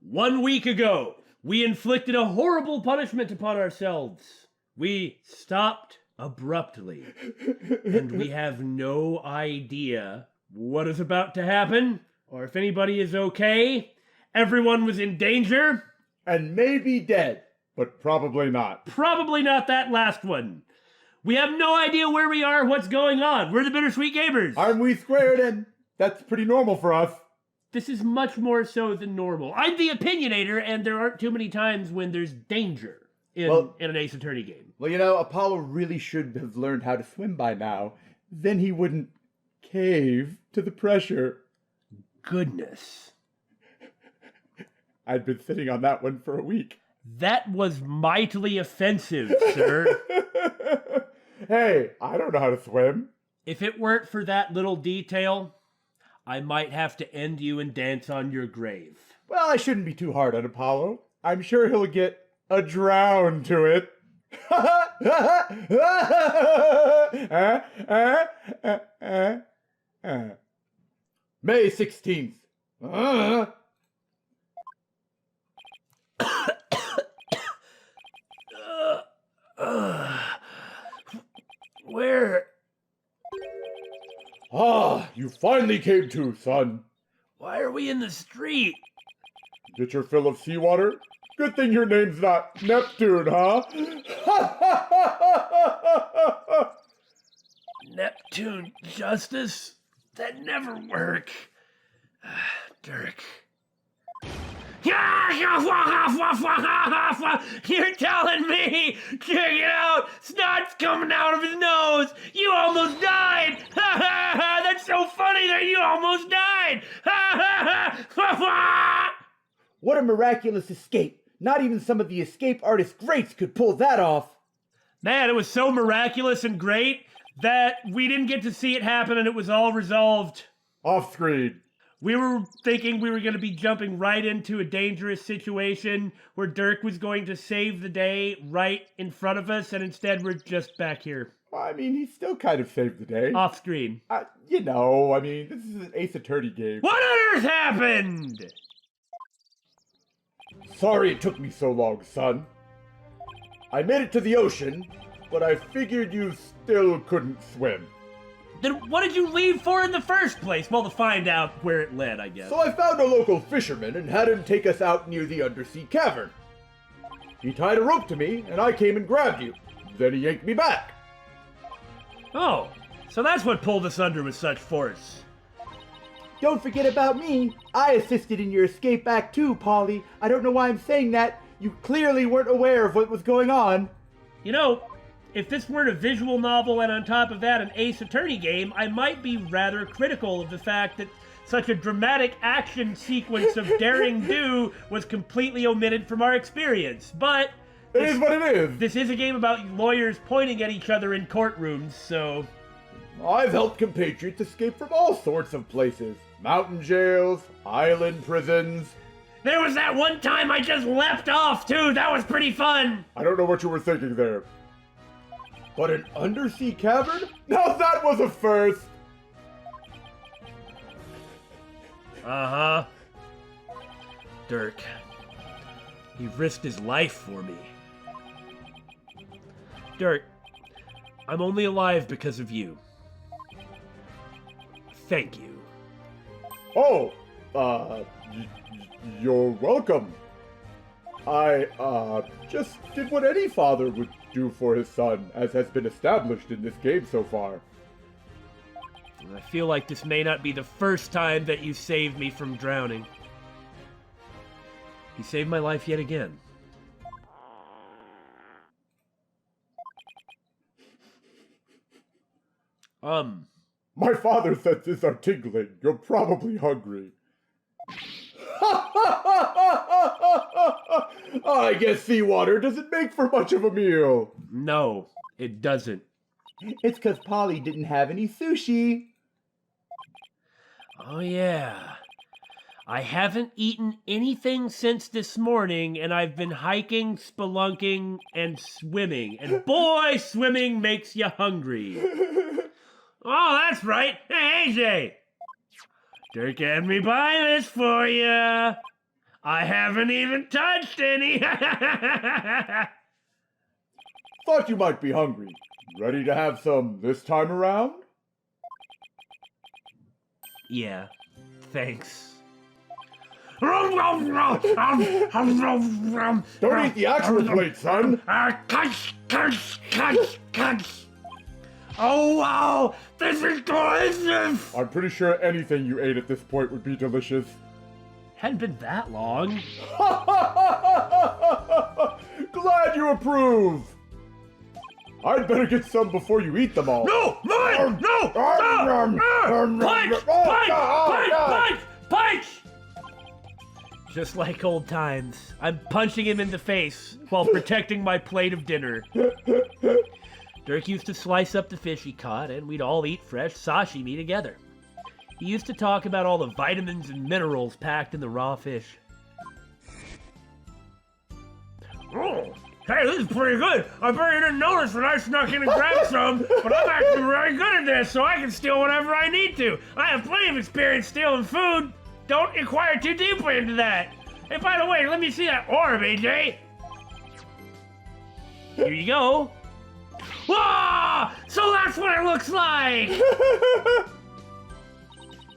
1 week ago, we inflicted a horrible punishment upon ourselves. We stopped abruptly, and we have no idea what is about to happen, or if anybody is okay. Everyone was in danger. And maybe dead, but probably not. Probably not that last one. We have no idea where we are, what's going on. We're the Bittersweet Gamers. Aren't we squared? And that's pretty normal for us. This is much more so than normal. I'm the opinionator, and there aren't too many times when there's danger in an Ace Attorney game. Well, you know, Apollo really should have learned how to swim by now. Then he wouldn't cave to the pressure. Goodness. I'd been sitting on that one for a week. That was mightily offensive, sir. Hey, I don't know how to swim. If it weren't for that little detail, I might have to end you and dance on your grave. Well, I shouldn't be too hard on Apollo. I'm sure he'll get a drown to it. May 16th. Where? Ah, you finally came to, son. Why are we in the street? Get your fill of seawater? Good thing your name's not Neptune, huh? Neptune Justice? That never work. Dirk. You're telling me? Check it out! Snot's coming out of his nose! You almost died! That's so funny that you almost died! What a miraculous escape! Not even some of the escape artist greats could pull that off! Man, it was so miraculous and great that we didn't get to see it happen and it was all resolved off screen. We were thinking we were going to be jumping right into a dangerous situation where Dirk was going to save the day right in front of us, and instead we're just back here. Well, I mean, he still kind of saved the day. Off screen. You know, I mean, this is an Ace Attorney game. What on earth happened? Sorry it took me so long, son. I made it to the ocean, but I figured you still couldn't swim. Then what did you leave for in the first place? Well, to find out where it led, I guess. So I found a local fisherman and had him take us out near the undersea cavern. He tied a rope to me, and I came and grabbed you. Then he yanked me back. Oh, so that's what pulled us under with such force. Don't forget about me. I assisted in your escape back too, Polly. I don't know why I'm saying that. You clearly weren't aware of what was going on. You know, if this weren't a visual novel and on top of that an Ace Attorney game, I might be rather critical of the fact that such a dramatic action sequence of daring do was completely omitted from our experience. But it is what it is. This is a game about lawyers pointing at each other in courtrooms, so... I've helped compatriots escape from all sorts of places. Mountain jails, island prisons. There was that one time I just leapt off, too. That was pretty fun. I don't know what you were thinking there. But an undersea cavern? Now that was a first! Uh-huh. Dirk. He risked his life for me. Dirk, I'm only alive because of you. Thank you. Oh, you're welcome. I, just did what any father would do for his son, as has been established in this game so far. I feel like this may not be the first time that you saved me from drowning. You saved my life yet again. My father senses are tingling. You're probably hungry. I guess seawater doesn't make for much of a meal. No, it doesn't. It's 'cause Polly didn't have any sushi. Oh yeah. I haven't eaten anything since this morning, and I've been hiking, spelunking, and swimming. And boy, swimming makes you hungry. Oh, that's right. Hey, AJ. Dirk had me buy this for ya. I haven't even touched any. Thought you might be hungry. Ready to have some this time around? Yeah, thanks. Don't eat the actual plate, son! Oh wow, this is delicious! I'm pretty sure anything you ate at this point would be delicious. Hadn't been that long. Glad you approve! I'd better get some before you eat them all. No! Mine! No! Punch! Punch! Just like old times, I'm punching him in the face while protecting my plate of dinner. Dirk used to slice up the fish he caught, and we'd all eat fresh sashimi together. He used to talk about all the vitamins and minerals packed in the raw fish. Oh, hey, this is pretty good. I bet you didn't notice when I snuck in and grabbed some, but I'm actually really good at this, so I can steal whatever I need to. I have plenty of experience stealing food. Don't inquire too deeply into that. Hey, by the way, let me see that orb, AJ. Here you go. Whoa! So that's what it looks like!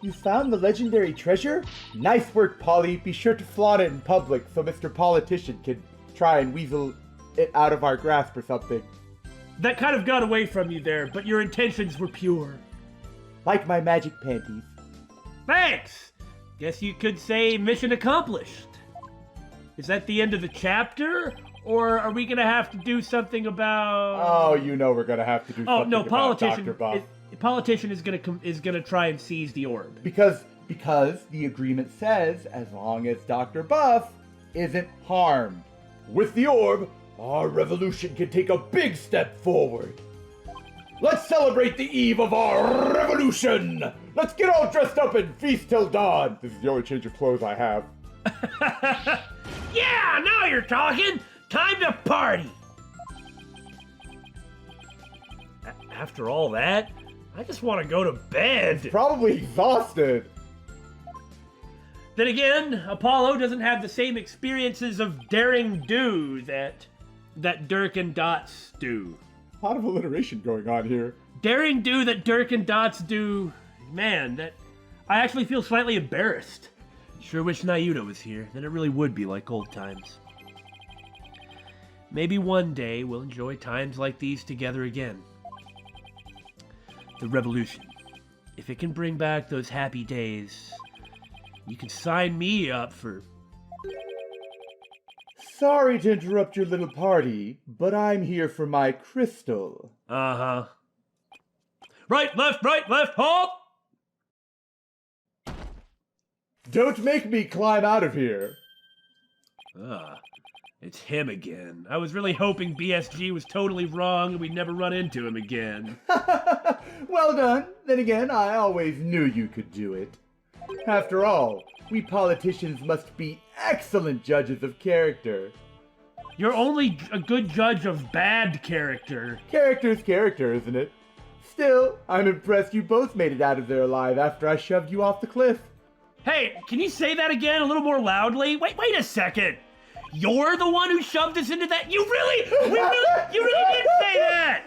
You found the legendary treasure? Nice work, Polly. Be sure to flaunt it in public so Mr. Politician can try and weasel it out of our grasp or something. That kind of got away from you there, but your intentions were pure. Like my magic panties. Thanks! Guess you could say mission accomplished. Is that the end of the chapter? Or are we gonna have to do something about... Oh, you know we're gonna have to do something about Dr. Buff. Politician is gonna try and seize the orb. Because the agreement says as long as Dr. Buff isn't harmed. With the orb, our revolution can take a big step forward. Let's celebrate the eve of our revolution! Let's get all dressed up and feast till dawn! This is the only change of clothes I have. Yeah, now you're talking! Time to party! After all that, I just want to go to bed. Probably exhausted. Then again, Apollo doesn't have the same experiences of daring do that Dirk and Dots do. A lot of alliteration going on here. Daring do that Dirk and Dots do, man, that I actually feel slightly embarrassed. Sure wish Nayuta was here, then it really would be like old times. Maybe one day we'll enjoy times like these together again. The revolution. If it can bring back those happy days, you can sign me up for... Sorry to interrupt your little party, but I'm here for my crystal. Uh-huh. Right, left, halt! Don't make me climb out of here. It's him again. I was really hoping BSG was totally wrong and we'd never run into him again. Well done. Then again, I always knew you could do it. After all, we politicians must be excellent judges of character. You're only a good judge of bad character. Character's character, isn't it? Still, I'm impressed you both made it out of there alive after I shoved you off the cliff. Hey, can you say that again a little more loudly? Wait a second. You're the one who shoved us into that? You really did say that!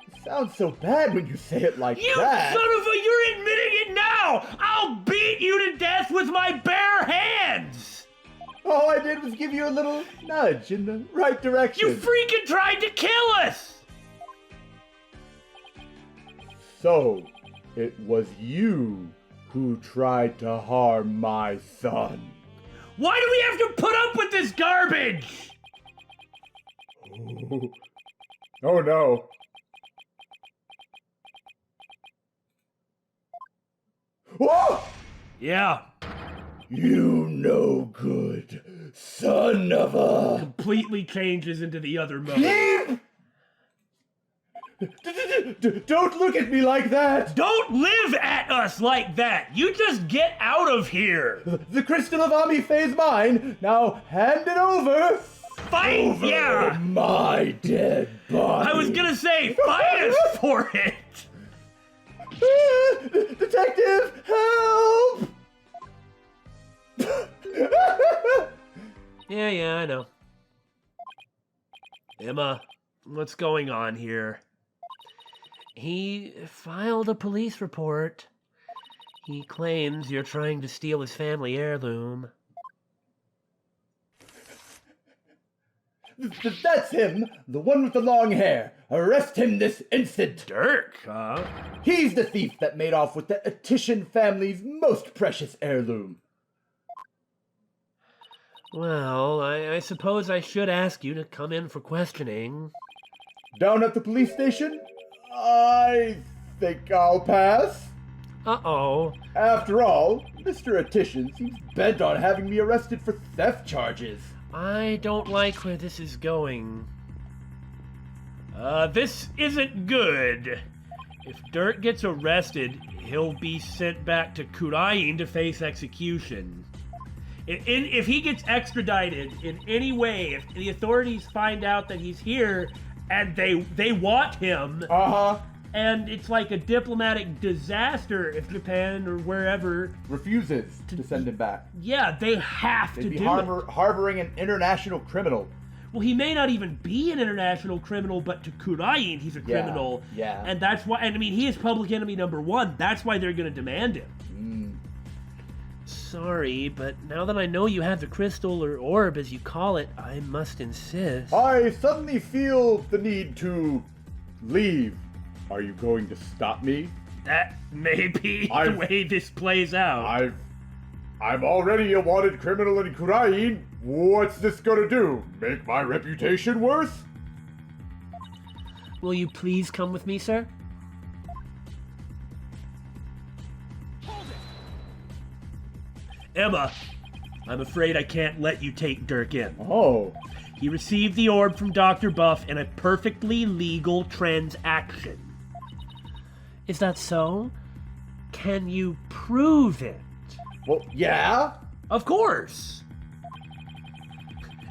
It sounds so bad when you say it like that. You son of a, you're admitting it now! I'll beat you to death with my bare hands! All I did was give you a little nudge in the right direction. You freaking tried to kill us! So, it was you who tried to harm my son. Why do we have to put up with this garbage? Oh no. Whoa! Yeah. You no good, son of a... Completely changes into the other mode. Don't look at me like that! Don't live at us like that! You just get out of here! The crystal of Amife is mine. Now hand it over. Fight! Over yeah! My dead body. I was gonna say, fight us for it! Detective, help! Yeah, I know. Emma, what's going on here? He filed a police report. He claims you're trying to steal his family heirloom. That's him, the one with the long hair. Arrest him this instant. Dirk, huh? He's the thief that made off with the Titian family's most precious heirloom. Well, I suppose I should ask you to come in for questioning. Down at the police station? I think I'll pass. Uh-oh. After all, Mr. Titian seems bent on having me arrested for theft charges. I don't like where this is going. This isn't good. If Dirk gets arrested, he'll be sent back to Kurain to face execution. If he gets extradited in any way, if the authorities find out that he's here and they want him, and it's like a diplomatic disaster if Japan or wherever refuses to send him back. Yeah, they have to do it. Harboring an international criminal. Well, he may not even be an international criminal, but to Kurain, he's a criminal. Yeah. And that's why, and I mean, he is public enemy number one. That's why they're going to demand him. Sorry, but now that I know you have the crystal or orb, as you call it, I must insist. I suddenly feel the need to leave. Are you going to stop me? That may be the way this plays out. I'm already a wanted criminal in Kurain. What's this gonna do? Make my reputation worse? Will you please come with me, sir? Emma, I'm afraid I can't let you take Dirk in. Oh. He received the orb from Dr. Buff in a perfectly legal transaction. Is that so? Can you prove it? Well, yeah. Of course.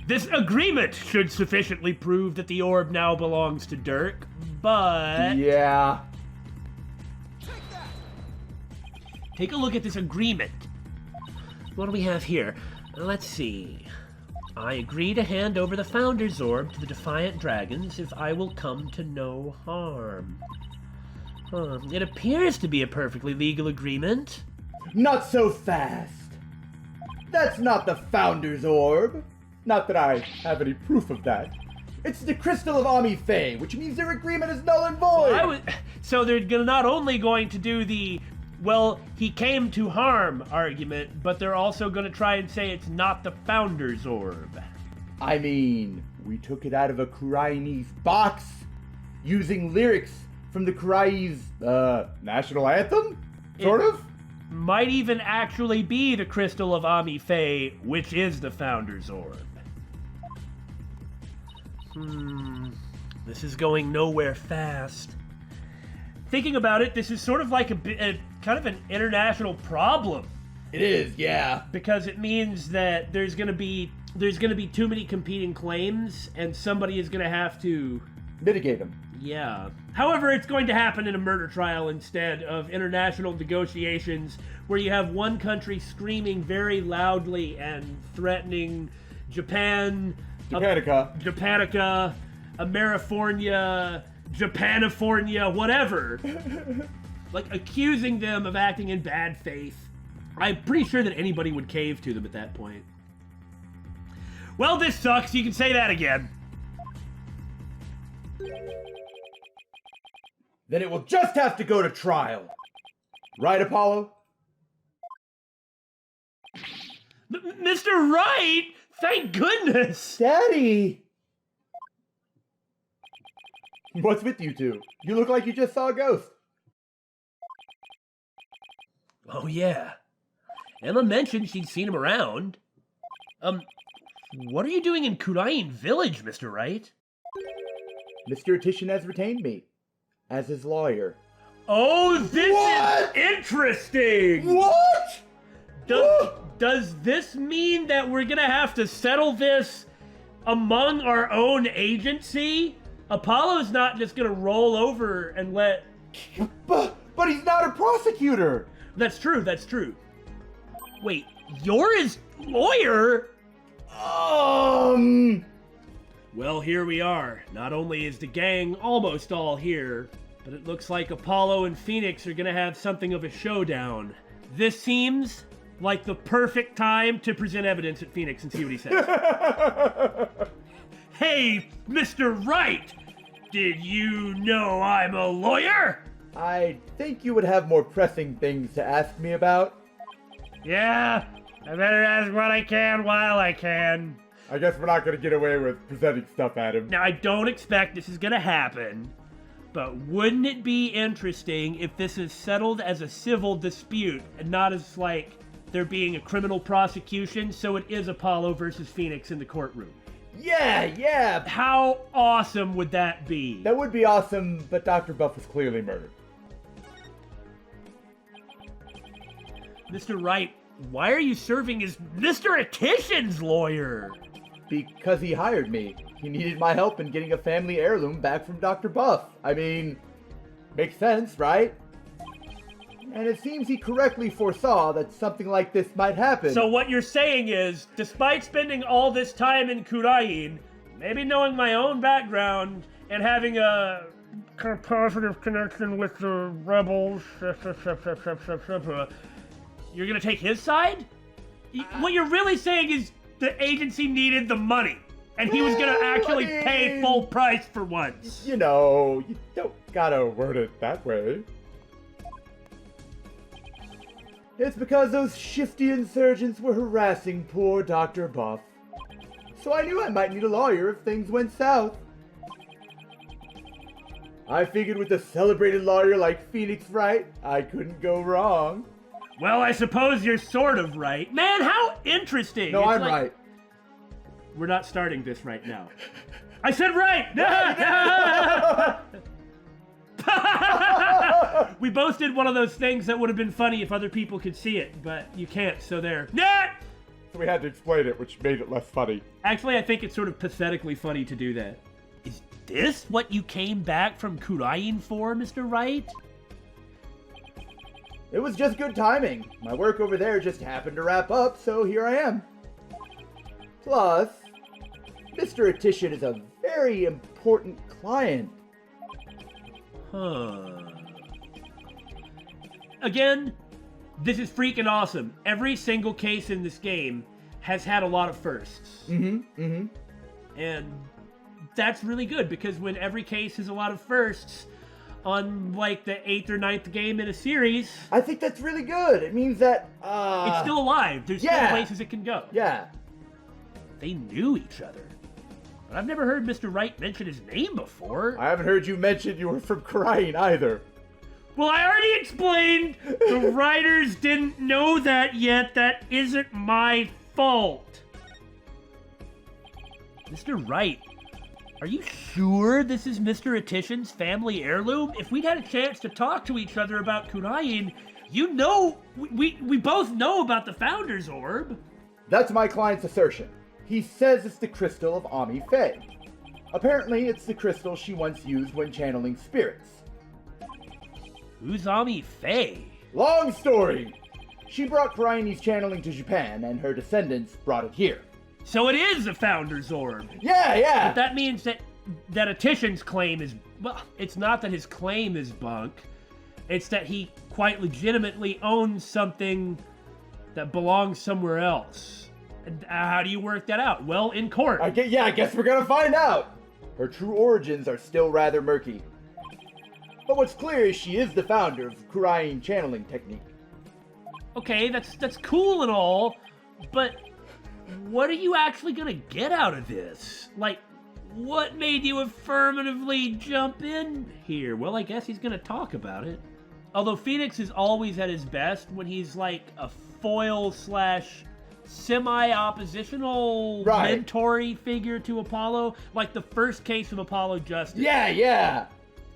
This agreement should sufficiently prove that the orb now belongs to Dirk, but... Yeah. Take a look at this agreement. What do we have here? Let's see. I agree to hand over the Founder's Orb to the Defiant Dragons if I will come to no harm. It appears to be a perfectly legal agreement. Not so fast. That's not the Founder's Orb. Not that I have any proof of that. It's the Crystal of Ami Fae, which means their agreement is null and void. So they're not only going to do the, well, he came to harm argument, but they're also going to try and say it's not the Founder's Orb. I mean, we took it out of a Kurainese box using lyrics from the Kurai's, national anthem? Sort of? Might even actually be the Crystal of Ami Fae, which is the Founder's Orb. This is going nowhere fast. Thinking about it, this is sort of like a kind of an international problem. It is, yeah. Because it means that there's gonna be too many competing claims, and somebody is gonna have to mitigate them. Yeah. However, it's going to happen in a murder trial instead of international negotiations, where you have one country screaming very loudly and threatening Japan, Japanica, Amerifornia, Japanifornia, whatever. Like, accusing them of acting in bad faith. I'm pretty sure that anybody would cave to them at that point. Well, this sucks. You can say that again. Then it will just have to go to trial. Right, Apollo? Mr. Wright! Thank goodness! Daddy! What's with you two? You look like you just saw a ghost. Oh, yeah. Emma mentioned she'd seen him around. What are you doing in Kurain Village, Mr. Wright? Mr. Titian has retained me as his lawyer. Oh, this is interesting! What? Does this mean that we're gonna have to settle this among our own agency? Apollo's not just gonna roll over and let... But he's not a prosecutor! That's true, that's true. Wait, you're Lawyer? Well, here we are. Not only is the gang almost all here, but it looks like Apollo and Phoenix are gonna have something of a showdown. This seems like the perfect time to present evidence at Phoenix and see what he says. Hey, Mr. Wright! Did you know I'm a lawyer? I think you would have more pressing things to ask me about. Yeah, I better ask what I can while I can. I guess we're not going to get away with presenting stuff at him. Now, I don't expect this is going to happen, but wouldn't it be interesting if this is settled as a civil dispute and not as, like, there being a criminal prosecution, so it is Apollo versus Phoenix in the courtroom? Yeah. How awesome would that be? That would be awesome, but Dr. Buff was clearly murdered. Mr. Wright, why are you serving as Mr. Attition's lawyer? Because he hired me. He needed my help in getting a family heirloom back from Dr. Buff. I mean, makes sense, right? And it seems he correctly foresaw that something like this might happen. So what you're saying is, despite spending all this time in Kurain, maybe knowing my own background and having a kind of positive connection with the rebels, you're gonna take his side? What you're really saying is the agency needed the money, and he was gonna actually pay full price for once. You know, you don't gotta word it that way. It's because those shifty insurgents were harassing poor Dr. Buff. So I knew I might need a lawyer if things went south. I figured with a celebrated lawyer like Phoenix Wright, I couldn't go wrong. Well, I suppose you're sort of right. Man, how interesting! No, I'm right. We're not starting this right now. I said right! We both did one of those things that would have been funny if other people could see it, but you can't, so there. So we had to explain it, which made it less funny. Actually, I think it's sort of pathetically funny to do that. Is this what you came back from Kurain for, Mr. Wright? It was just good timing. My work over there just happened to wrap up, so here I am. Plus, Mr. Attition is a very important client. Huh. Again, this is freaking awesome. Every single case in this game has had a lot of firsts. And that's really good, because when every case has a lot of firsts, on like the 8th or 9th game in a series, I think that's really good. It means that, it's still alive. There's still places it can go. Yeah. They knew each other. But I've never heard Mr. Wright mention his name before. I haven't heard you mention you were from Kurain either. Well, I already explained. The writers didn't know that yet. That isn't my fault. Mr. Wright, are you sure this is Mr. Attition's family heirloom? If we'd had a chance to talk to each other about Kurain, you know, we both know about the Founder's Orb. That's my client's assertion. He says it's the crystal of Ami Faye. Apparently, it's the crystal she once used when channeling spirits. Who's Ami Faye? Long story! She brought Kuraini's channeling to Japan, and her descendants brought it here. So it is the Founder's Orb. Yeah! But that means that Attition's claim is... Well, it's not that his claim is bunk. It's that he quite legitimately owns something that belongs somewhere else. And how do you work that out? Well, in court. I guess we're gonna find out! Her true origins are still rather murky. But what's clear is she is the founder of Kurain channeling technique. Okay, that's cool and all, but what are you actually gonna get out of this? Like, what made you affirmatively jump in here? Well, I guess he's gonna talk about it. Although Phoenix is always at his best when he's like a foil slash semi-oppositional mentor-y figure to Apollo, like the first case of Apollo Justice. Yeah!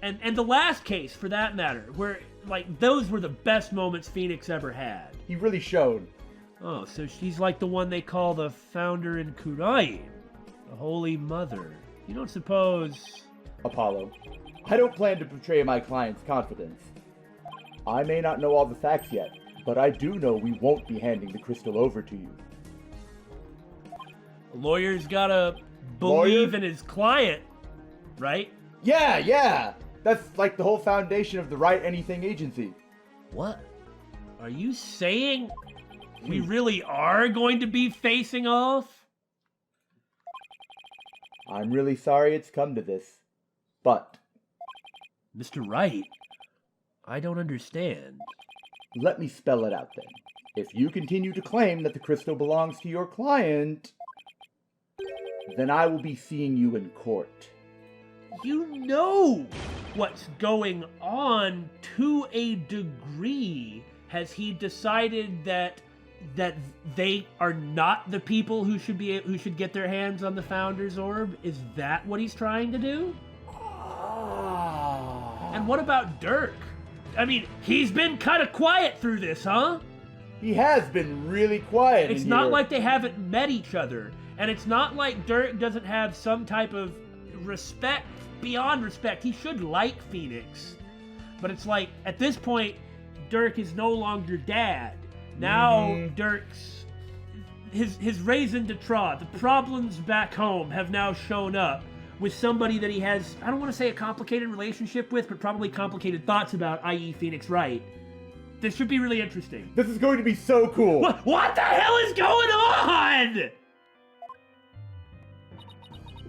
And the last case, for that matter, where, like, those were the best moments Phoenix ever had. He really showed. Oh, so she's like the one they call the founder in Kurain, the Holy Mother. You don't suppose... Apollo, I don't plan to betray my client's confidence. I may not know all the facts yet, but I do know we won't be handing the crystal over to you. A lawyer's gotta believe Lawyer? in his client, right? Yeah. That's like the whole foundation of the Write Anything agency. What? Are you saying we really are going to be facing off? I'm really sorry it's come to this, but Mr. Wright, I don't understand. let me spell it out then. If you continue to claim that the crystal belongs to your client, then I will be seeing you in court. You know what's going on to a degree. Has he decided that they are not the people who should get their hands on the Founder's Orb? Is that what he's trying to do? And what about Dirk? I mean, he's been kind of quiet through this, huh? He has been really quiet. It's not like they haven't met each other. And it's not like Dirk doesn't have some type of respect, beyond respect. He should like Phoenix. But it's like, at this point, Dirk is no longer dad. Now Dirk's... His raison d'etre, the problems back home have now shown up with somebody that he has, I don't want to say a complicated relationship with, but probably complicated thoughts about, i.e. Phoenix Wright. This should be really interesting. This is going to be so cool. What the hell is going on?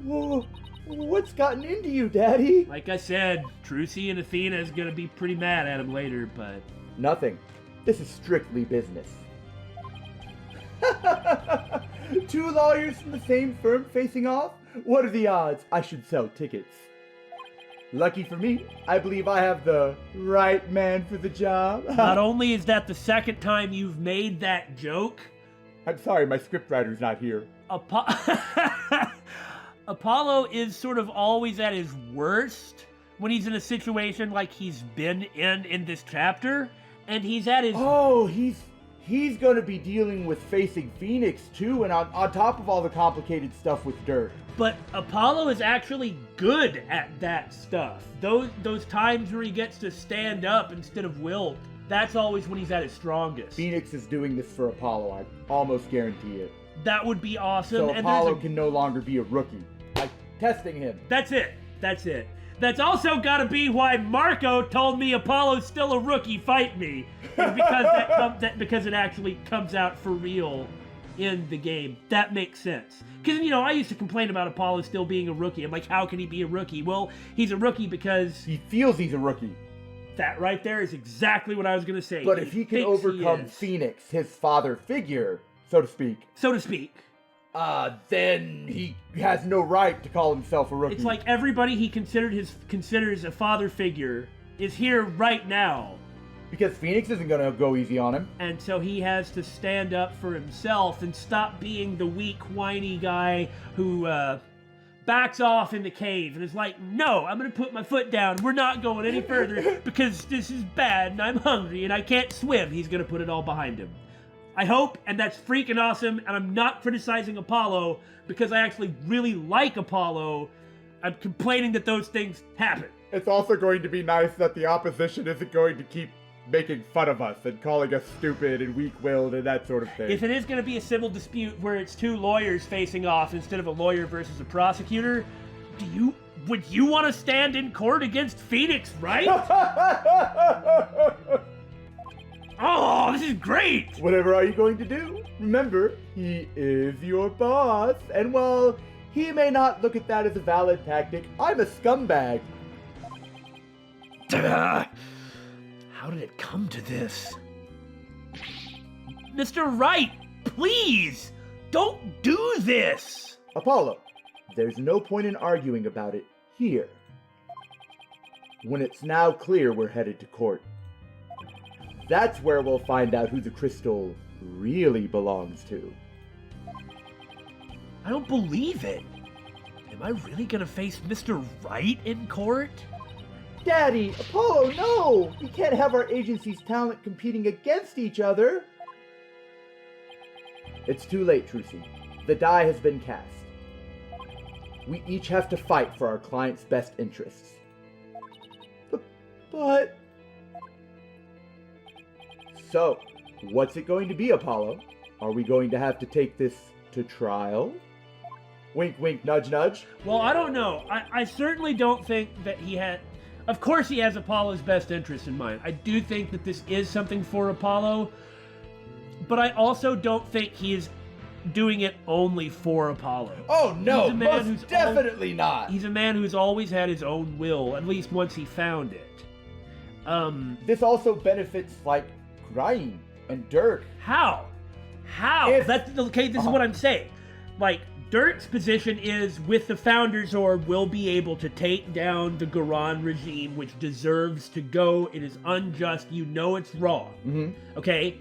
Whoa, what's gotten into you, Daddy? Like I said, Trucy and Athena is going to be pretty mad at him later, but... Nothing. This is strictly business. Two lawyers from the same firm facing off? What are the odds I should sell tickets? Lucky for me, I believe I have the right man for the job. Not only is that the second time you've made that joke... I'm sorry, my scriptwriter's not here. Apollo is sort of always at his worst when he's in a situation like he's been in this chapter, and he's at his... Oh, he's gonna be dealing with facing Phoenix too, and on top of all the complicated stuff with Dirk. But Apollo is actually good at that stuff. Those times where he gets to stand up instead of wilt, that's always when he's at his strongest. Phoenix is doing this for Apollo, I almost guarantee it. That would be awesome. So and Apollo can no longer be a rookie. Like, testing him. That's it. That's also gotta be why Marco told me Apollo's still a rookie, fight me. Because it actually comes out for real in the game. That makes sense. Because, I used to complain about Apollo still being a rookie. I'm like, how can he be a rookie? Well, he's a rookie because... He feels he's a rookie. That right there is exactly what I was gonna say. But if he can overcome Phoenix, his father figure, so to speak... then he has no right to call himself a rookie. It's like everybody he considers a father figure is here right now. Because Phoenix isn't gonna go easy on him. And so he has to stand up for himself and stop being the weak, whiny guy who backs off in the cave and is like, no, I'm gonna put my foot down. We're not going any further because this is bad and I'm hungry and I can't swim. He's gonna put it all behind him. I hope, and that's freaking awesome, and I'm not criticizing Apollo because I actually really like Apollo. I'm complaining that those things happen. It's also going to be nice that the opposition isn't going to keep making fun of us and calling us stupid and weak-willed and that sort of thing. If it is going to be a civil dispute where it's two lawyers facing off instead of a lawyer versus a prosecutor, would you want to stand in court against Phoenix, right? Oh, this is great! Whatever are you going to do? Remember, he is your boss, and while he may not look at that as a valid tactic, I'm a scumbag. How did it come to this? Mr. Wright, please! Don't do this! Apollo, there's no point in arguing about it here. When it's now clear we're headed to court. That's where we'll find out who the crystal really belongs to. I don't believe it. Am I really gonna face Mr. Wright in court? Daddy, Apollo, no! We can't have our agency's talent competing against each other. It's too late, Trucy. The die has been cast. We each have to fight for our client's best interests. But... So, what's it going to be, Apollo? Are we going to have to take this to trial? Wink, wink, nudge, nudge. Well, I don't know. I certainly don't think that he had... Of course he has Apollo's best interest in mind. I do think that this is something for Apollo, but I also don't think he is doing it only for Apollo. Oh no, most definitely not. He's a man who's always had his own will, at least once he found it. This also benefits, like, Crying and Dirk. How? That's okay. This is what I'm saying. Like, Dirk's position is, with the Founder's Orb, we'll be able to take down the Garan regime, which deserves to go. It is unjust. You know it's wrong. Mm-hmm. Okay?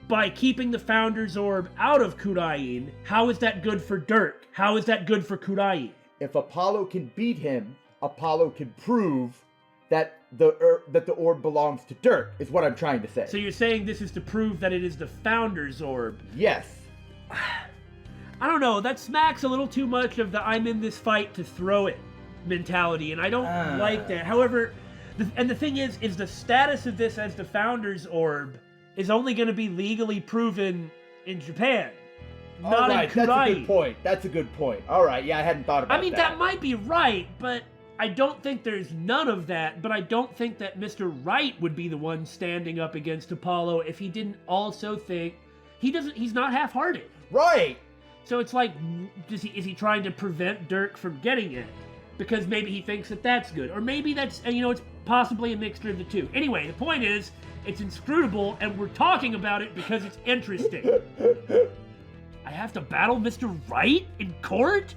By keeping the Founder's Orb out of Kurain, how is that good for Dirk? How is that good for Kurain? If Apollo can beat him, Apollo can prove that the orb belongs to Dirk, is what I'm trying to say. So you're saying this is to prove that it is the Founder's Orb? Yes. I don't know, that smacks a little too much of the I'm in this fight to throw it mentality, and I don't like that. However, the thing is the status of this as the Founder's Orb is only going to be legally proven in Japan, not in Kurain. That's a good point. That's a good point. All right, yeah, I hadn't thought about that. I mean, that might be right, but I don't think there's none of that, but I don't think that Mr. Wright would be the one standing up against Apollo if he didn't also think he's not half-hearted. Right. So it's like, is he trying to prevent Dirk from getting it? Because maybe he thinks that that's good. Or maybe that's, it's possibly a mixture of the two. Anyway, the point is, it's inscrutable, and we're talking about it because it's interesting. I have to battle Mr. Wright in court?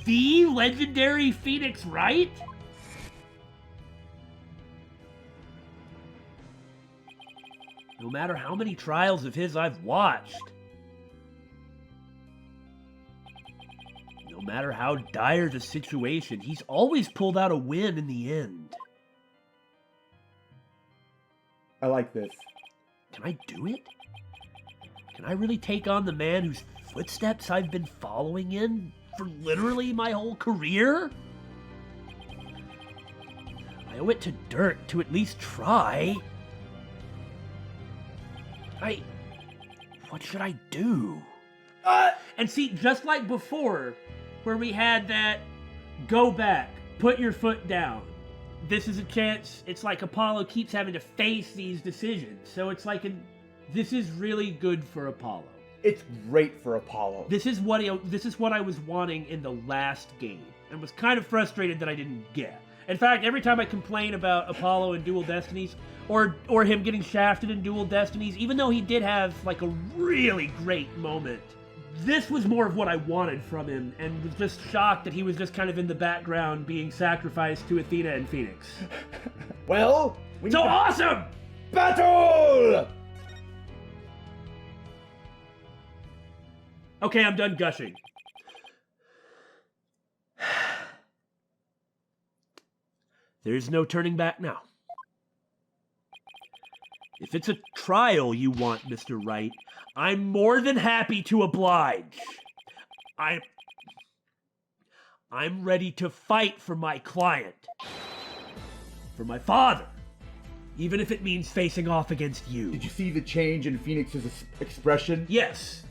The legendary Phoenix Wright? No matter how many trials of his I've watched, no matter how dire the situation, he's always pulled out a win in the end. I like this. Can I do it? Can I really take on the man whose footsteps I've been following in for literally my whole career? I owe it to Dirk to at least try. What should I do? And see, just like before, where we had that go back, put your foot down. This is a chance. It's like Apollo keeps having to face these decisions. So it's like this is really good for Apollo. It's great for Apollo. This is what I was wanting in the last game, and was kind of frustrated that I didn't get. In fact, every time I complain about Apollo and Dual Destinies, or him getting shafted in Dual Destinies, even though he did have like a really great moment, this was more of what I wanted from him, and was just shocked that he was just kind of in the background being sacrificed to Athena and Phoenix. Well, awesome! Battle! Okay, I'm done gushing. There's no turning back now. If it's a trial you want, Mr. Wright, I'm more than happy to oblige. I'm ready to fight for my client. For my father. Even if it means facing off against you. Did you see the change in Phoenix's expression? Yes.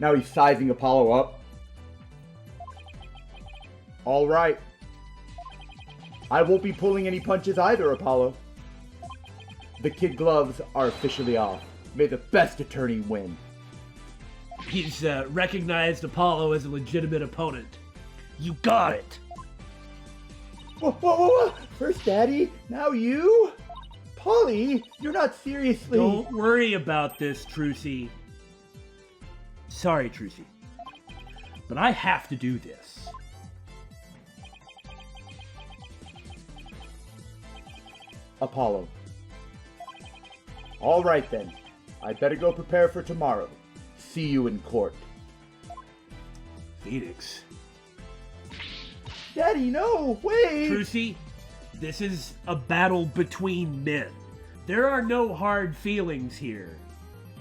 Now he's sizing Apollo up. All right. I won't be pulling any punches either, Apollo. The kid gloves are officially off. May the best attorney win. He's recognized Apollo as a legitimate opponent. You got it. Whoa. First Daddy, now you? Polly, you're not seriously... Don't worry about this, Trucy. Sorry, Trucy. But I have to do this. Apollo. All right then. I'd better go prepare for tomorrow. See you in court. Phoenix. Daddy, no, wait! Trucy, this is a battle between men. There are no hard feelings here.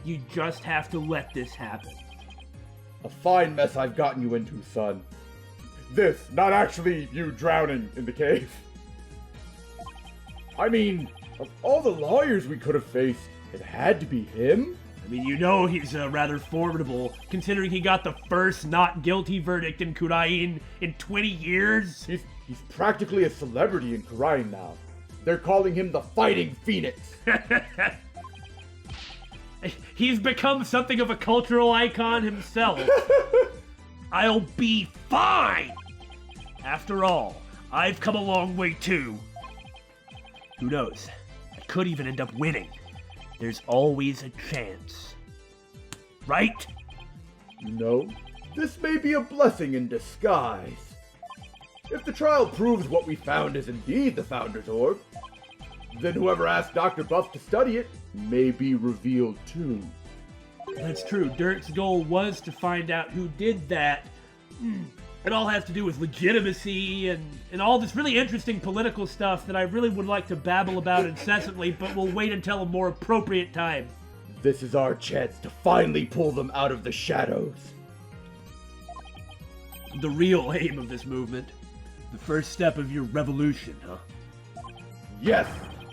You just have to let this happen. A fine mess I've gotten you into, son. This, not actually you drowning in the cave. I mean, Of all the lawyers we could have faced, it had to be him? I mean, you know he's rather formidable, considering he got the first not guilty verdict in Kurain in 20 years. He's practically a celebrity in Kurain now. They're calling him the Fighting Phoenix. He's become something of a cultural icon himself. I'll be fine! After all, I've come a long way too. Who knows? I could even end up winning. There's always a chance. Right? You know, this may be a blessing in disguise. If the trial proves what we found is indeed the Founder's Orb, then whoever asked Dr. Buff to study it may be revealed too. That's true. Dirk's goal was to find out who did that. It all has to do with legitimacy and all this really interesting political stuff that I really would like to babble about incessantly, but we'll wait until a more appropriate time. This is our chance to finally pull them out of the shadows. The real aim of this movement. The first step of your revolution, huh? Yes,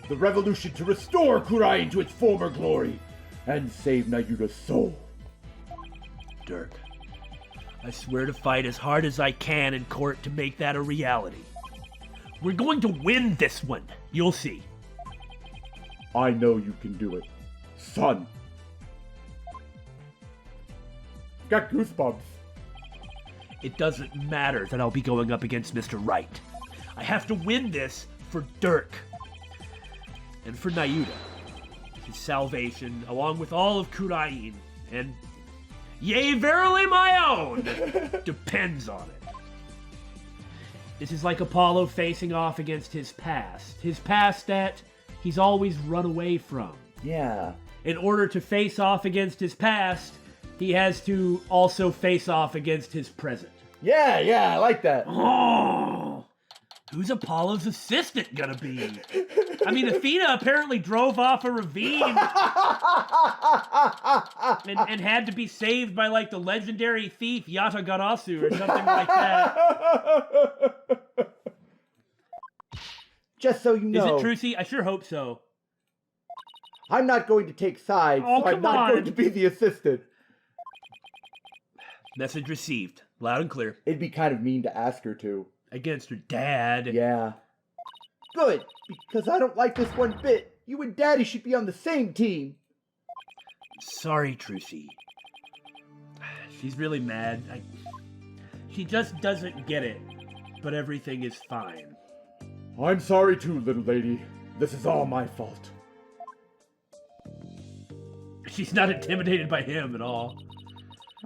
the revolution to restore Kurain to its former glory and save Nayuta's soul. Dirk, I swear to fight as hard as I can in court to make that a reality. We're going to win this one. You'll see. I know you can do it, son. Got goosebumps. It doesn't matter that I'll be going up against Mr. Wright. I have to win this for Dirk. And for Nayuta. His salvation, along with all of Kurain. And, yea, verily my own, depends on it. This is like Apollo facing off against his past. His past that he's always run away from. Yeah. In order to face off against his past, he has to also face off against his present. Yeah, I like that. Oh, who's Apollo's assistant gonna be? I mean, Athena apparently drove off a ravine and had to be saved by, like, the legendary thief Yatagarasu or something like that. Just so you know. Is it Trucy? I sure hope so. I'm not going to take sides, Oh, so I'm come not on. going to be the assistant. Message received. Loud and clear. It'd be kind of mean to ask her to. Against her dad. Yeah. Good, because I don't like this one bit. You and Daddy should be on the same team. Sorry, Trucy. She's really mad. She just doesn't get it. But everything is fine. I'm sorry too, little lady. This is all my fault. She's not intimidated by him at all.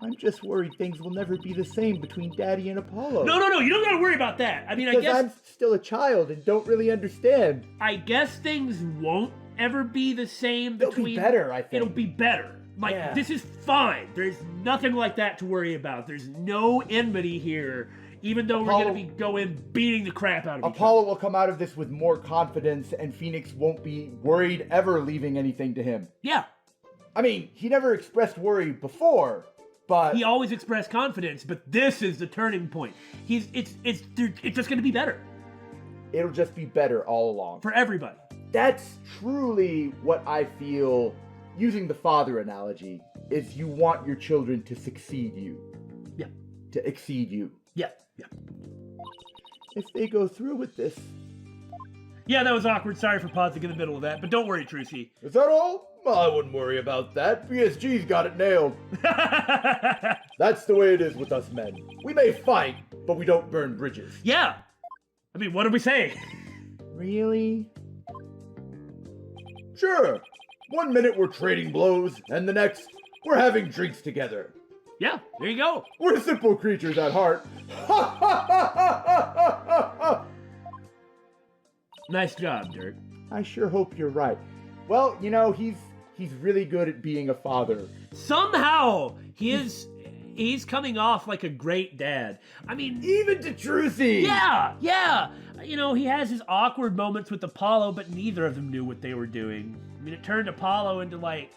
I'm just worried things will never be the same between Daddy and Apollo. No, you don't gotta worry about that. I mean, because I'm still a child and don't really understand. I guess things won't ever be the same between... It'll be better, I think. It'll be better. Like, Yeah. This is fine. There's nothing like that to worry about. There's no enmity here, even though we're gonna be going beating the crap out of each other. Apollo will come out of this with more confidence and Phoenix won't be worried ever leaving anything to him. Yeah. I mean, he never expressed worry before, but... He always expressed confidence, but this is the turning point. It's just gonna be better. It'll just be better all along. For everybody. That's truly what I feel, using the father analogy, is you want your children to succeed you. Yeah. To exceed you. Yeah. If they go through with this... Yeah, that was awkward. Sorry for pausing in the middle of that, but don't worry, Trucy. Is that all? Well, I wouldn't worry about that. BSG's got it nailed. That's the way it is with us men. We may fight, but we don't burn bridges. Yeah. I mean, what did we say? Really? Sure. 1 minute we're trading blows, and the next, we're having drinks together. Yeah, there you go. We're simple creatures at heart. Nice job, Dirk. I sure hope you're right. Well, you know, he's really good at being a father. Somehow, he's coming off like a great dad. I mean... Even to Trucy! Yeah! You know, he has his awkward moments with Apollo, but neither of them knew what they were doing. I mean, it turned Apollo into, like,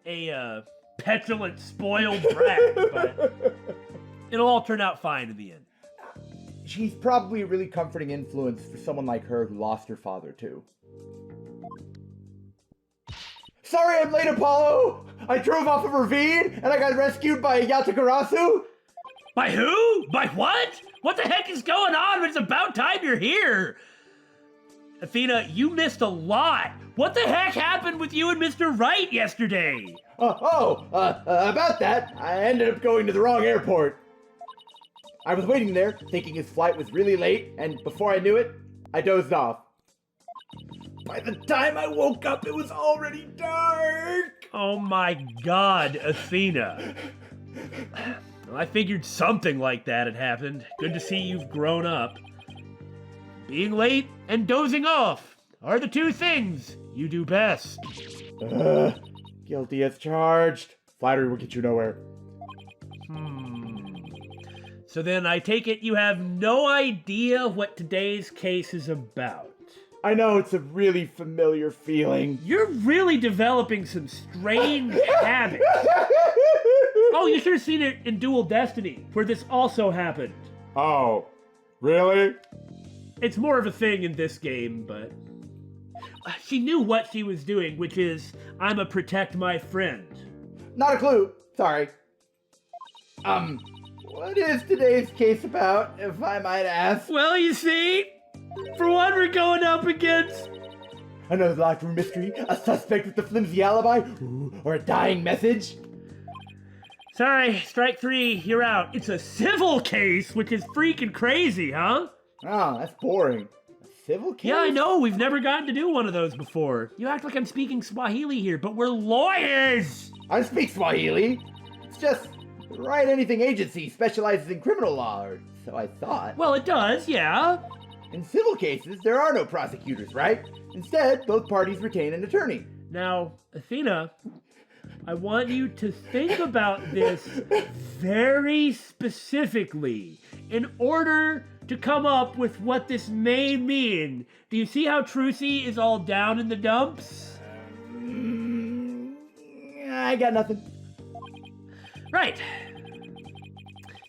a petulant, spoiled brat, but it'll all turn out fine in the end. She's probably a really comforting influence for someone like her who lost her father, too. Sorry I'm late, Apollo! I drove off a ravine and I got rescued by a Yatagarasu! By who? By what? What the heck is going on? It's about time you're here. Athena, you missed a lot. What the heck happened with you and Mr. Wright yesterday? About that, I ended up going to the wrong airport. I was waiting there, thinking his flight was really late, and before I knew it, I dozed off. By the time I woke up, it was already dark! Oh my God, Athena. Well, I figured something like that had happened. Good to see you've grown up. Being late and dozing off are the two things you do best. Guilty as charged. Flattery will get you nowhere. So then I take it you have no idea what today's case is about. I know it's a really familiar feeling. You're really developing some strange habits. Oh, you should have seen it in Dual Destiny, where this also happened. Oh, really? It's more of a thing in this game, but she knew what she was doing, which is, I'm a protect my friend. Not a clue. Sorry. What is today's case about, if I might ask? Well, you see, for one, we're going up against Another locked room mystery? A suspect with a flimsy alibi? Ooh, or a dying message? Sorry, strike three, you're out. It's a civil case, which is freaking crazy, huh? Oh, that's boring. A civil case? Yeah, I know, we've never gotten to do one of those before. You act like I'm speaking Swahili here, but we're lawyers! I speak Swahili. It's just, the Right Anything Agency specializes in criminal law, or so I thought. Well, it does, yeah. In civil cases, there are no prosecutors, right? Instead, both parties retain an attorney. Now, Athena, I want you to think about this very specifically in order to come up with what this may mean. Do you see how Trucy is all down in the dumps? I got nothing. Right.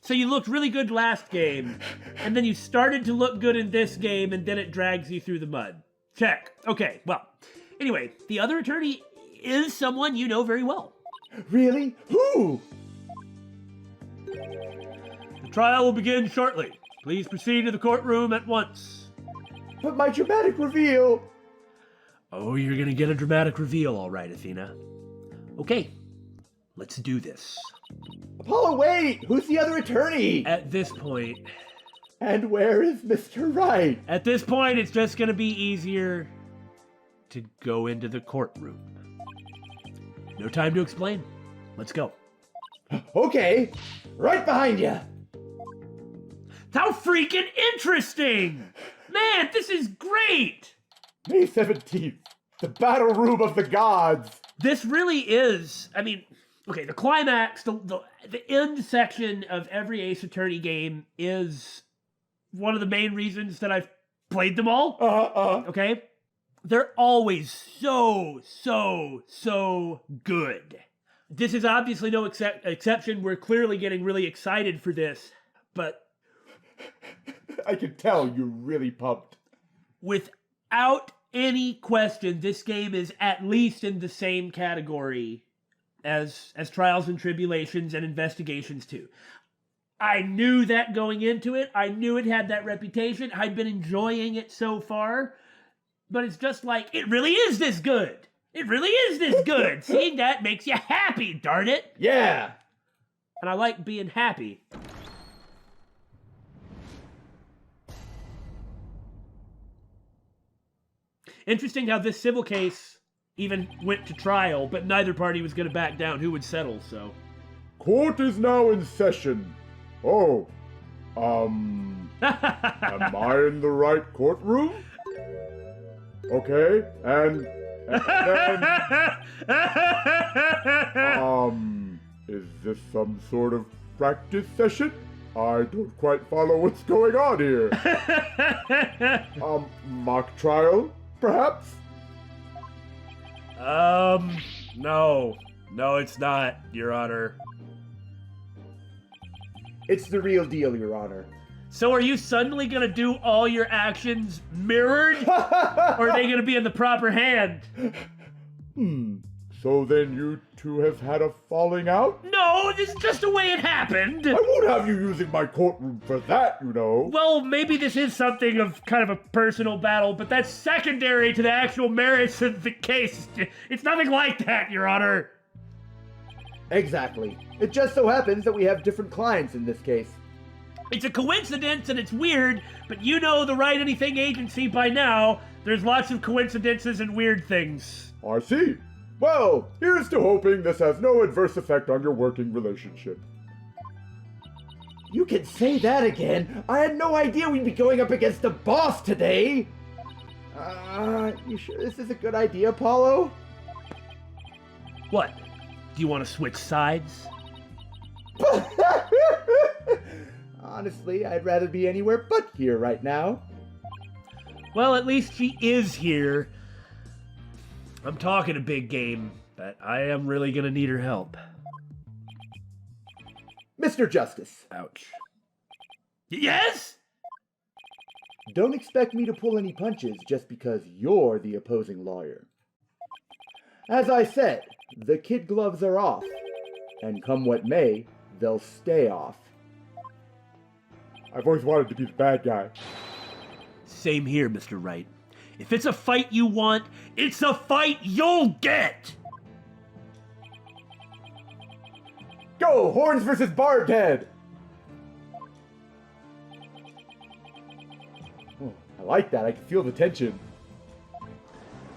So you looked really good last game, and then you started to look good in this game, and then it drags you through the mud. Check. Okay, well, anyway, the other attorney is someone you know very well. Really? Who? The trial will begin shortly. Please proceed to the courtroom at once. But my dramatic reveal. Oh, you're gonna get a dramatic reveal, all right, Athena. Okay, let's do this. Apollo, wait! Who's the other attorney? At this point, And where is Mr. Wright? it's just gonna be easier to go into the courtroom. No time to explain. Let's go. Okay, right behind you. How freaking interesting! Man, this is great! May 17th, the battle room of the gods. This really is, I mean, okay, the climax, the end section of every Ace Attorney game is one of the main reasons that I've played them all. Okay? They're always so good. This is obviously no exception. We're clearly getting really excited for this, but I can tell you're really pumped. without any question, this game is at least in the same category as Trials and Tribulations and Investigations 2. I knew that going into it. I knew it had that reputation. I'd been enjoying it so far. But it's just like, it really is this good. It really is this good. Seeing that makes you happy, darn it. Yeah. And I like being happy. Interesting how this civil case even went to trial, but neither party was going to back down. Who would settle, so. Court is now in session. Oh, am I in the right courtroom? Okay, and then, is this some sort of practice session? I don't quite follow what's going on here. Mock trial, perhaps? No, it's not, Your Honor. It's the real deal, Your Honor. So are you suddenly gonna do all your actions mirrored? Or are they gonna be in the proper hand? So then you two have had a falling out? No, this is just the way it happened. I won't have you using my courtroom for that, you know. Well, maybe this is something of kind of a personal battle, but that's secondary to the actual merits of the case. It's nothing like that, Your Honor. Exactly. It just so happens that we have different clients in this case. It's a coincidence and it's weird, but you know the Write Anything agency by now. There's lots of coincidences and weird things. I see. Well, here's to hoping this has no adverse effect on your working relationship. You can say that again. I had no idea we'd be going up against the boss today. You sure this is a good idea, Apollo? What? Do you want to switch sides? Honestly, I'd rather be anywhere but here right now. Well, at least she is here. I'm talking a big game, but I am really gonna need her help. Mr. Justice. Ouch. Yes? Don't expect me to pull any punches just because you're the opposing lawyer. As I said, the kid gloves are off, and come what may, they'll stay off. I've always wanted to be the bad guy. Same here, Mr. Wright. If it's a fight you want, it's a fight you'll get! Go! Horns versus Barbed Head! Oh, I like that. I can feel the tension.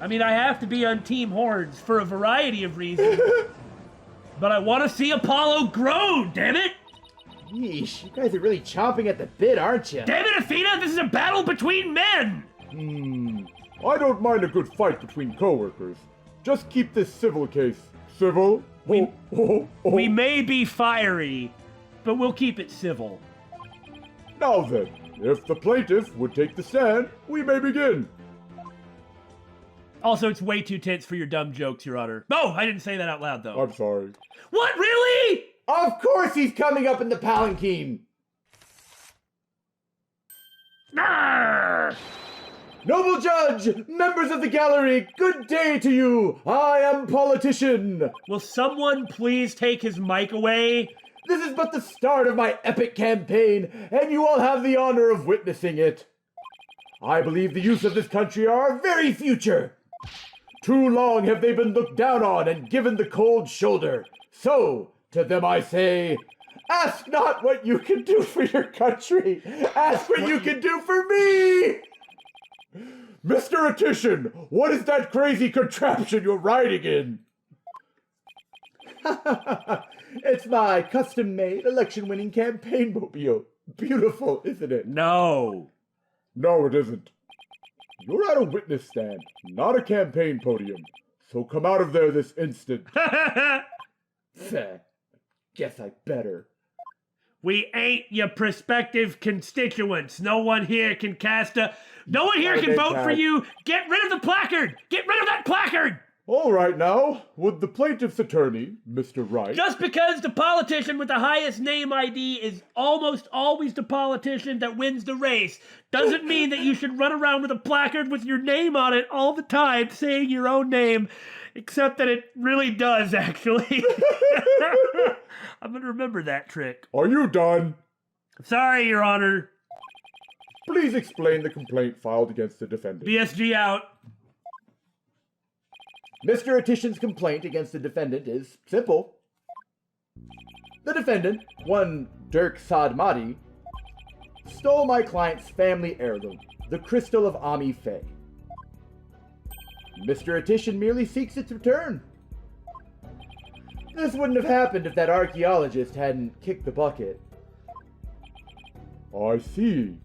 I mean, I have to be on Team Horns for a variety of reasons. But I want to see Apollo grow, damn it! Yeesh, you guys are really chomping at the bit, aren't you? Damn it, Athena, this is a battle between men! I don't mind a good fight between coworkers. Just keep this civil case civil. We may be fiery, but we'll keep it civil. Now then, if the plaintiff would take the stand, we may begin. Also, it's way too tense for your dumb jokes, Your Honor. No, I didn't say that out loud, though. I'm sorry. What, really? Of course he's coming up in the palanquin! Arrgh! Noble judge, members of the gallery, good day to you! I am politician! Will someone please take his mic away? This is but the start of my epic campaign, and you all have the honor of witnessing it. I believe the youth of this country are our very future. Too long have they been looked down on and given the cold shoulder. So, to them I say, ask not what you can do for your country. Ask what you can do for me! Mr. Attition, what is that crazy contraption you're riding in? It's my custom-made, election-winning campaign mobile. Beautiful, isn't it? No. No, it isn't. You're at a witness stand, not a campaign podium. So come out of there this instant. Guess I better. We ain't your prospective constituents. No one here can vote for you. Get rid of the placard. Get rid of that placard. All right now, would the plaintiff's attorney, Mr. Wright... Just because the politician with the highest name ID is almost always the politician that wins the race doesn't mean that you should run around with a placard with your name on it all the time saying your own name, except that it really does, actually. I'm going to remember that trick. Are you done? Sorry, Your Honor. Please explain the complaint filed against the defendant. BSG out. Mr. Attition's complaint against the defendant is simple. The defendant, one Dirk Sadmati, stole my client's family heirloom, the Crystal of Ami Faye. Mr. Attition merely seeks its return. This wouldn't have happened if that archaeologist hadn't kicked the bucket. I see.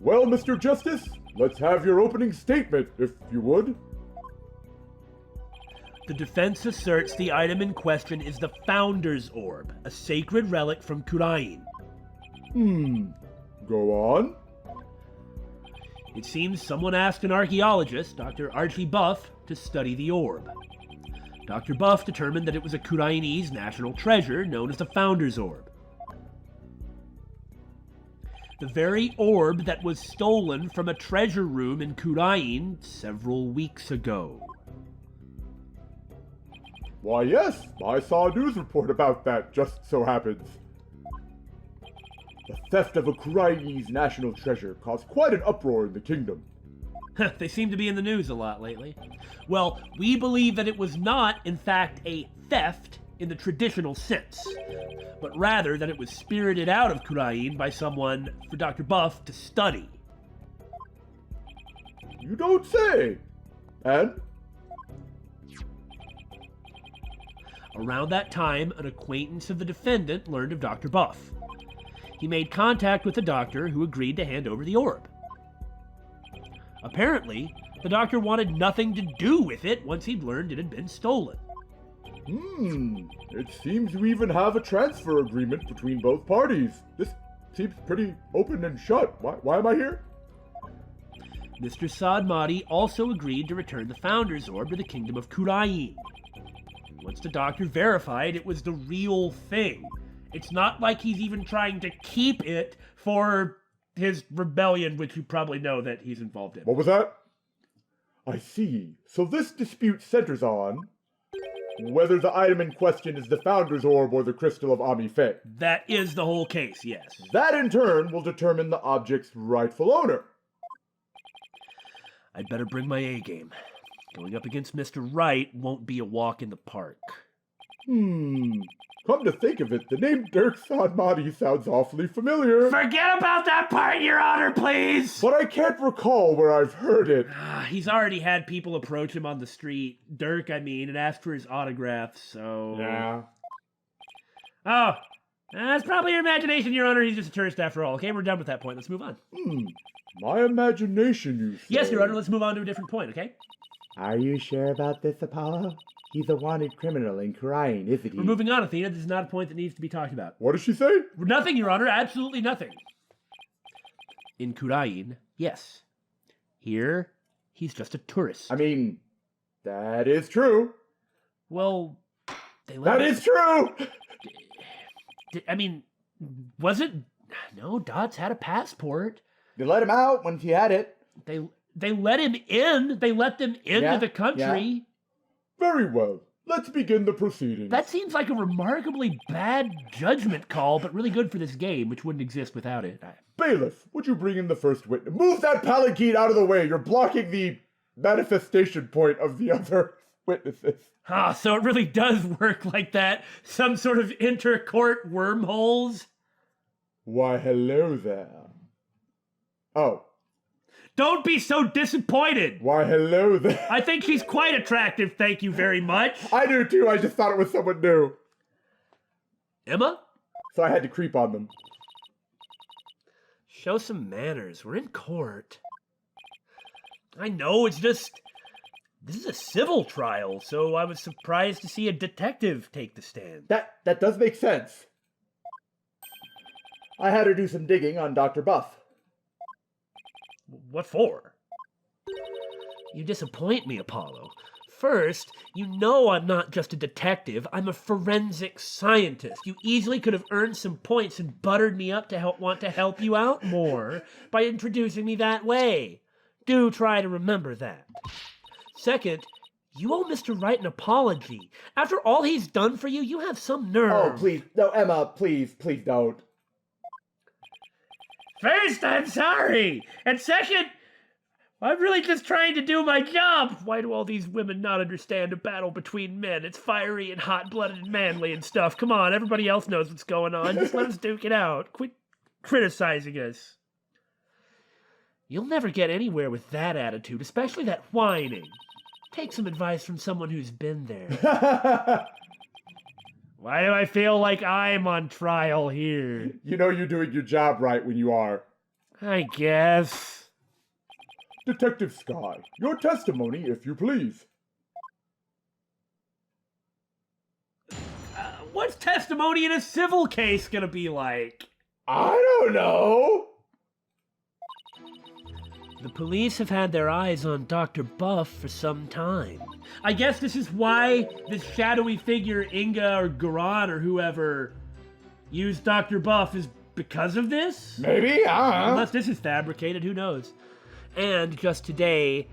Well, Mr. Justice, let's have your opening statement, if you would. The defense asserts the item in question is the Founder's Orb, a sacred relic from Kurain. Go on. It seems someone asked an archaeologist, Dr. Archie Buff, to study the orb. Dr. Buff determined that it was a Kurainese national treasure known as the Founder's Orb. The very orb that was stolen from a treasure room in Kurain several weeks ago. Why, yes, I saw a news report about that, just so happens. The theft of a Kurai's national treasure caused quite an uproar in the kingdom. They seem to be in the news a lot lately. Well, we believe that it was not, in fact, a theft in the traditional sense, but rather that it was spirited out of Kurain by someone for Dr. Buff to study. You don't say! And? Around that time, an acquaintance of the defendant learned of Dr. Buff. He made contact with the doctor, who agreed to hand over the orb. Apparently, the doctor wanted nothing to do with it once he'd learned it had been stolen. It seems we even have a transfer agreement between both parties. This seems pretty open and shut. Why am I here? Mr. Sadmati also agreed to return the Founder's Orb to the Kingdom of Kurain. Once the doctor verified it was the real thing. It's not like he's even trying to keep it for his rebellion, which you probably know that he's involved in. What was that? I see. So this dispute centers on whether the item in question is the Founder's Orb or the Crystal of Ami-Fe. That is the whole case, yes. That in turn will determine the object's rightful owner. I'd better bring my A game. Going up against Mr. Wright won't be a walk in the park. Come to think of it, the name Dirk Sadmati sounds awfully familiar. Forget about that part, Your Honor, please! But I can't recall where I've heard it. He's already had people approach him on the street, Dirk, and ask for his autograph, so... Yeah. Oh, that's probably your imagination, Your Honor. He's just a tourist after all. Okay, we're done with that point. Let's move on. My imagination, you say? Yes, Your Honor, let's move on to a different point, okay? Are you sure about this, Apollo? He's a wanted criminal in Kurain, isn't he? We're moving on, Athena. This is not a point that needs to be talked about. What does she say? Nothing, Your Honor. Absolutely nothing. In Kurain, yes. Here, he's just a tourist. I mean, that is true. Well, they let That is true! Was it... No, Dots had a passport. They let him out once he had it. They let him in. They let them into the country. Yeah. Very well. Let's begin the proceedings. That seems like a remarkably bad judgment call, but really good for this game, which wouldn't exist without it. Bailiff, would you bring in the first witness? Move that palanquin out of the way. You're blocking the manifestation point of the other witnesses. So it really does work like that. Some sort of inter-court wormholes. Why, hello there. Oh. Don't be so disappointed. Why, hello there. I think she's quite attractive, thank you very much. I do too, I just thought it was someone new. Emma? So I had to creep on them. Show some manners. We're in court. I know, it's just... This is a civil trial, so I was surprised to see a detective take the stand. That does make sense. I had her do some digging on Dr. Buff. What for? You disappoint me, Apollo. First, you know I'm not just a detective, I'm a forensic scientist. You easily could have earned some points and buttered me up to want to help you out more by introducing me that way. Do try to remember that. Second, you owe Mr. Wright an apology. After all he's done for you, you have some nerve. Oh, please. No, Emma, please don't. First, I'm sorry. And second, I'm really just trying to do my job. Why do all these women not understand a battle between men? It's fiery and hot-blooded and manly and stuff. Come on, everybody else knows what's going on. Just let us duke it out. Quit criticizing us. You'll never get anywhere with that attitude, especially that whining. Take some advice from someone who's been there. Why do I feel like I'm on trial here? You know you're doing your job right when you are. I guess. Detective Sky, your testimony, if you please. What's testimony in a civil case gonna be like? I don't know. The police have had their eyes on Dr. Buff for some time. I guess this is why this shadowy figure, Inga or Garan or whoever, used Dr. Buff, is because of this? Maybe, Unless this is fabricated, who knows? And just today,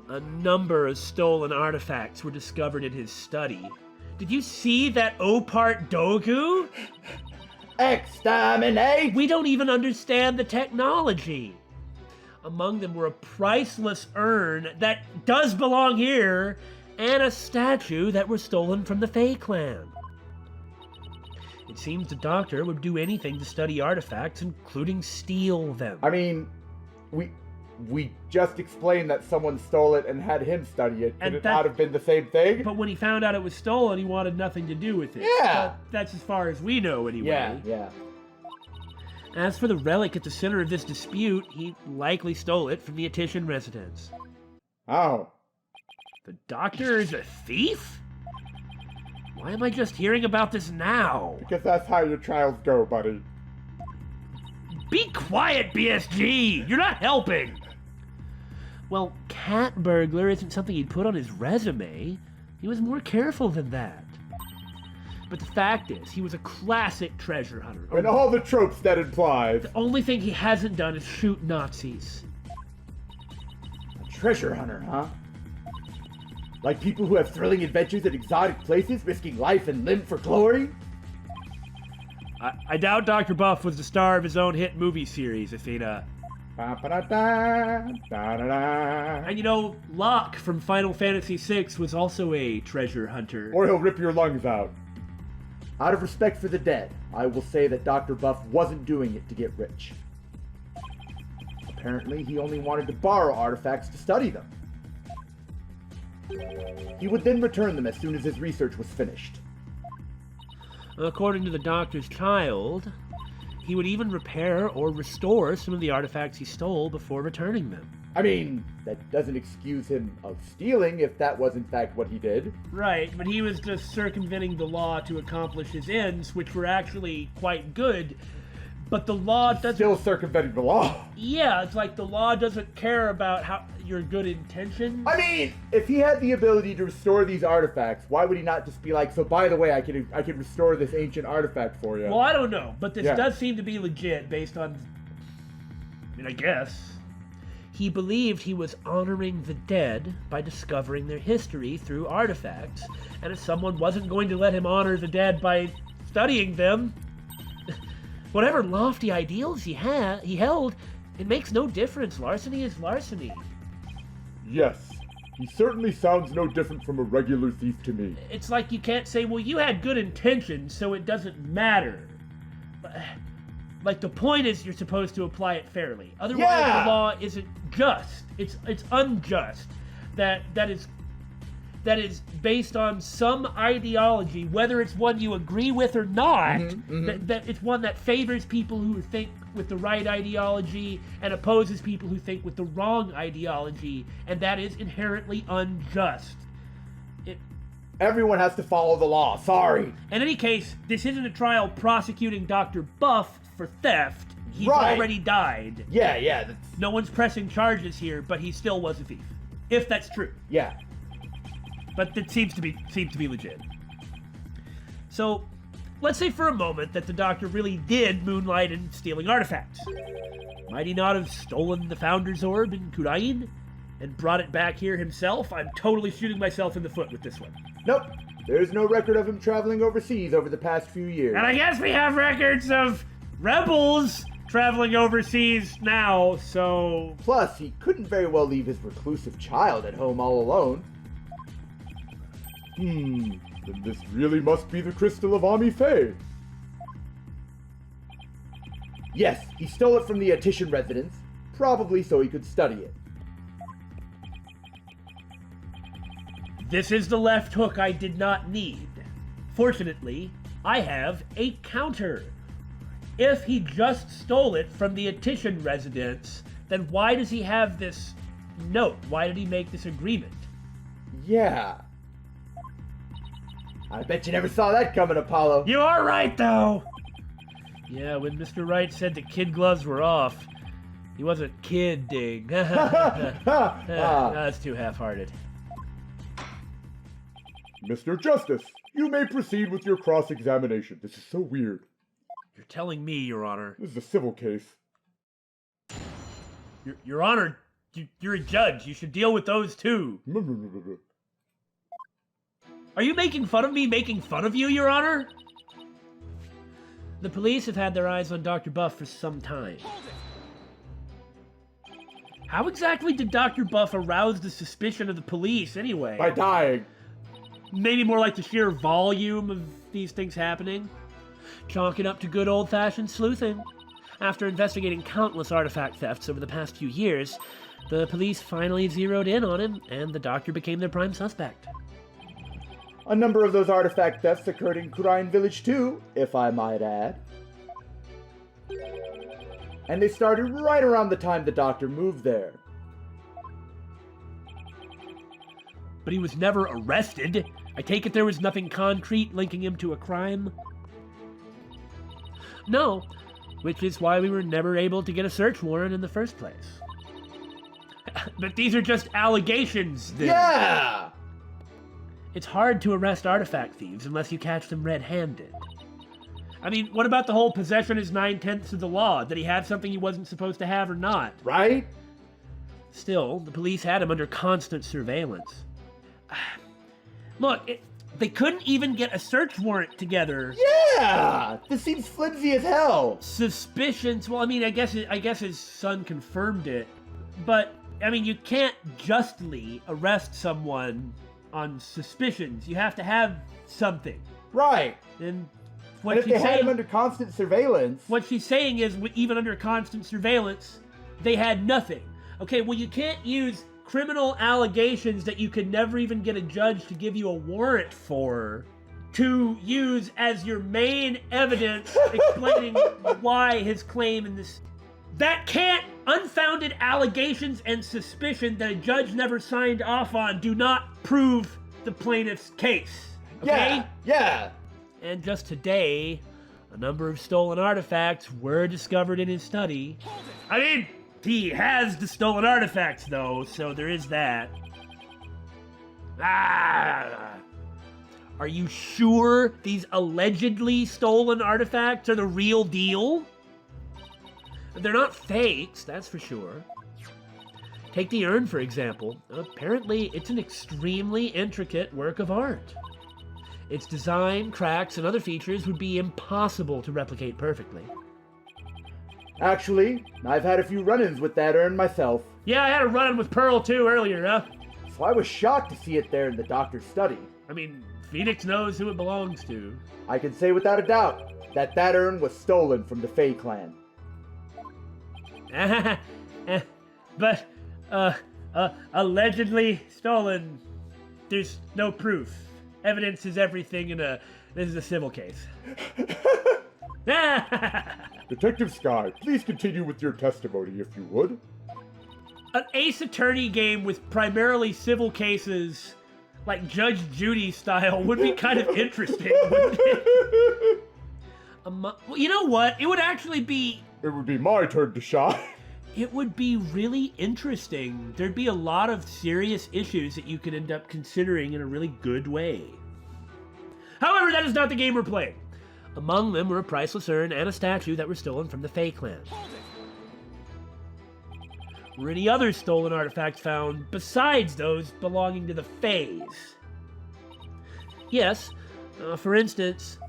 a number of stolen artifacts were discovered in his study. Did you see that O-part Dogu? Exterminate! We don't even understand the technology. Among them were a priceless urn that does belong here, and a statue that were stolen from the Fae clan. It seems the doctor would do anything to study artifacts, including steal them. I mean, we just explained that someone stole it and had him study it. Could it not have been the same thing? But when he found out it was stolen, he wanted nothing to do with it. Yeah. But that's as far as we know, anyway. Yeah. As for the relic at the center of this dispute, he likely stole it from the Attition residence. Oh. The doctor is a thief? Why am I just hearing about this now? Because that's how your trials go, buddy. Be quiet, BSG! You're not helping! Well, cat burglar isn't something he'd put on his resume. He was more careful than that. But the fact is, he was a classic treasure hunter. And all the tropes that implies. The only thing he hasn't done is shoot Nazis. A treasure hunter, huh? Like people who have thrilling adventures at exotic places, risking life and limb for glory? I doubt Dr. Buff was the star of his own hit movie series, Athena. And you know, Locke from Final Fantasy VI was also a treasure hunter. Or he'll rip your lungs out. Out of respect for the dead, I will say that Dr. Buff wasn't doing it to get rich. Apparently, he only wanted to borrow artifacts to study them. He would then return them as soon as his research was finished. According to the doctor's child, he would even repair or restore some of the artifacts he stole before returning them. I mean, that doesn't excuse him of stealing if that was in fact what he did. Right, but he was just circumventing the law to accomplish his ends, which were actually quite good. But the law doesn't... Still circumventing the law. Yeah, it's like the law doesn't care about your good intentions. I mean, if he had the ability to restore these artifacts, why would he not just be like, so by the way, I can restore this ancient artifact for you? Well, I don't know, but this does seem to be legit based on... I mean, I guess. He believed he was honoring the dead by discovering their history through artifacts, and if someone wasn't going to let him honor the dead by studying them... Whatever lofty ideals he held, it makes no difference. Larceny is larceny. Yes, he certainly sounds no different from a regular thief to me. It's like you can't say, well, you had good intentions, so it doesn't matter. Like, the point is you're supposed to apply it fairly. Otherwise, the law isn't just. It's unjust. That is based on some ideology, whether it's one you agree with or not, that it's one that favors people who think with the right ideology and opposes people who think with the wrong ideology, and that is inherently unjust. Everyone has to follow the law, sorry. In any case, this isn't a trial prosecuting Dr. Buff for theft. He's already died. Yeah. No one's pressing charges here, but he still was a thief. If that's true. Yeah. But it seems to be legit. So, let's say for a moment that the doctor really did moonlight in stealing artifacts. Might he not have stolen the Founder's Orb in Kurain and brought it back here himself? I'm totally shooting myself in the foot with this one. Nope. There's no record of him traveling overseas over the past few years. And I guess we have records of rebels traveling overseas now, so... Plus, he couldn't very well leave his reclusive child at home all alone. Then this really must be the crystal of Ami Faye. Yes, he stole it from the Attition residence, probably so he could study it. This is the left hook I did not need. Fortunately, I have a counter. If he just stole it from the Attition residence, then why does he have this note? Why did he make this agreement? Yeah. I bet you never saw that coming, Apollo. You are right, though! Yeah, when Mr. Wright said the kid gloves were off, he wasn't kidding. That's too half-hearted. Mr. Justice, you may proceed with your cross-examination. This is so weird. You're telling me, Your Honor. This is a civil case. Your Honor, you're a judge. You should deal with those too. Are you making fun of me making fun of you, Your Honor? The police have had their eyes on Dr. Buff for some time. How exactly did Dr. Buff arouse the suspicion of the police, anyway? By dying. Maybe more like the sheer volume of these things happening. Chalk it up to good old-fashioned sleuthing. After investigating countless artifact thefts over the past few years, the police finally zeroed in on him, and the doctor became their prime suspect. A number of those artifact thefts occurred in Kurain Village too, if I might add. And they started right around the time the doctor moved there. But he was never arrested. I take it there was nothing concrete linking him to a crime? No, which is why we were never able to get a search warrant in the first place. But these are just allegations, then. Yeah! It's hard to arrest artifact thieves unless you catch them red-handed. I mean, what about the whole possession is 9/10 of the law? Did he have something he wasn't supposed to have or not? Right? Still, the police had him under constant surveillance. Look, they couldn't even get a search warrant together. Yeah! This seems flimsy as hell. Suspicions, well, I mean, I guess his son confirmed it. But, I mean, you can't justly arrest someone on suspicions. You have to have something. Right. And And if they had him under constant surveillance... What she's saying is, even under constant surveillance, they had nothing. Okay, well, you can't use criminal allegations that you could never even get a judge to give you a warrant for to use as your main evidence explaining why his claim in this... That can't... Unfounded allegations and suspicion that a judge never signed off on do not prove the plaintiff's case. Okay? Yeah! And just today, a number of stolen artifacts were discovered in his study. I mean, he has the stolen artifacts, though, so there is that. Are you sure these allegedly stolen artifacts are the real deal? They're not fakes, that's for sure. Take the urn, for example. Apparently, it's an extremely intricate work of art. Its design, cracks, and other features would be impossible to replicate perfectly. Actually, I've had a few run-ins with that urn myself. Yeah, I had a run-in with Pearl, too, earlier, huh? So I was shocked to see it there in the doctor's study. I mean, Phoenix knows who it belongs to. I can say without a doubt that that urn was stolen from the Fae clan. But, allegedly stolen. There's no proof. Evidence is everything this is a civil case. Detective Sky, please continue with your testimony if you would. An Ace Attorney game with primarily civil cases, like Judge Judy style, would be kind of interesting, wouldn't it? Well, you know what? It would actually be... It would be my turn to shine. It would be really interesting. There'd be a lot of serious issues that you could end up considering in a really good way. However, that is not the game we're playing. Among them were a priceless urn and a statue that were stolen from the Fae clan. Were any other stolen artifacts found besides those belonging to the Faes? Yes. For instance,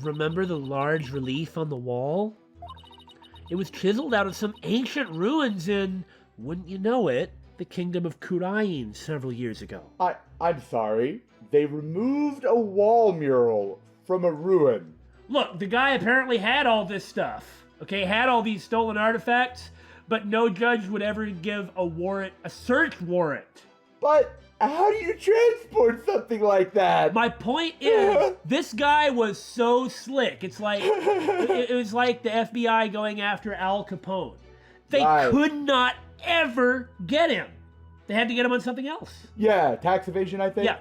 remember the large relief on the wall? It was chiseled out of some ancient ruins in, wouldn't you know it, the kingdom of Kurain several years ago. I'm sorry. They removed a wall mural from a ruin. Look, the guy apparently had all this stuff. Okay, had all these stolen artifacts, but no judge would ever give a search warrant. But how do you transport something like that? My point is, this guy was so slick. It's like, it was like the FBI going after Al Capone. They could not ever get him. They had to get him on something else. Yeah, tax evasion, I think. Yeah.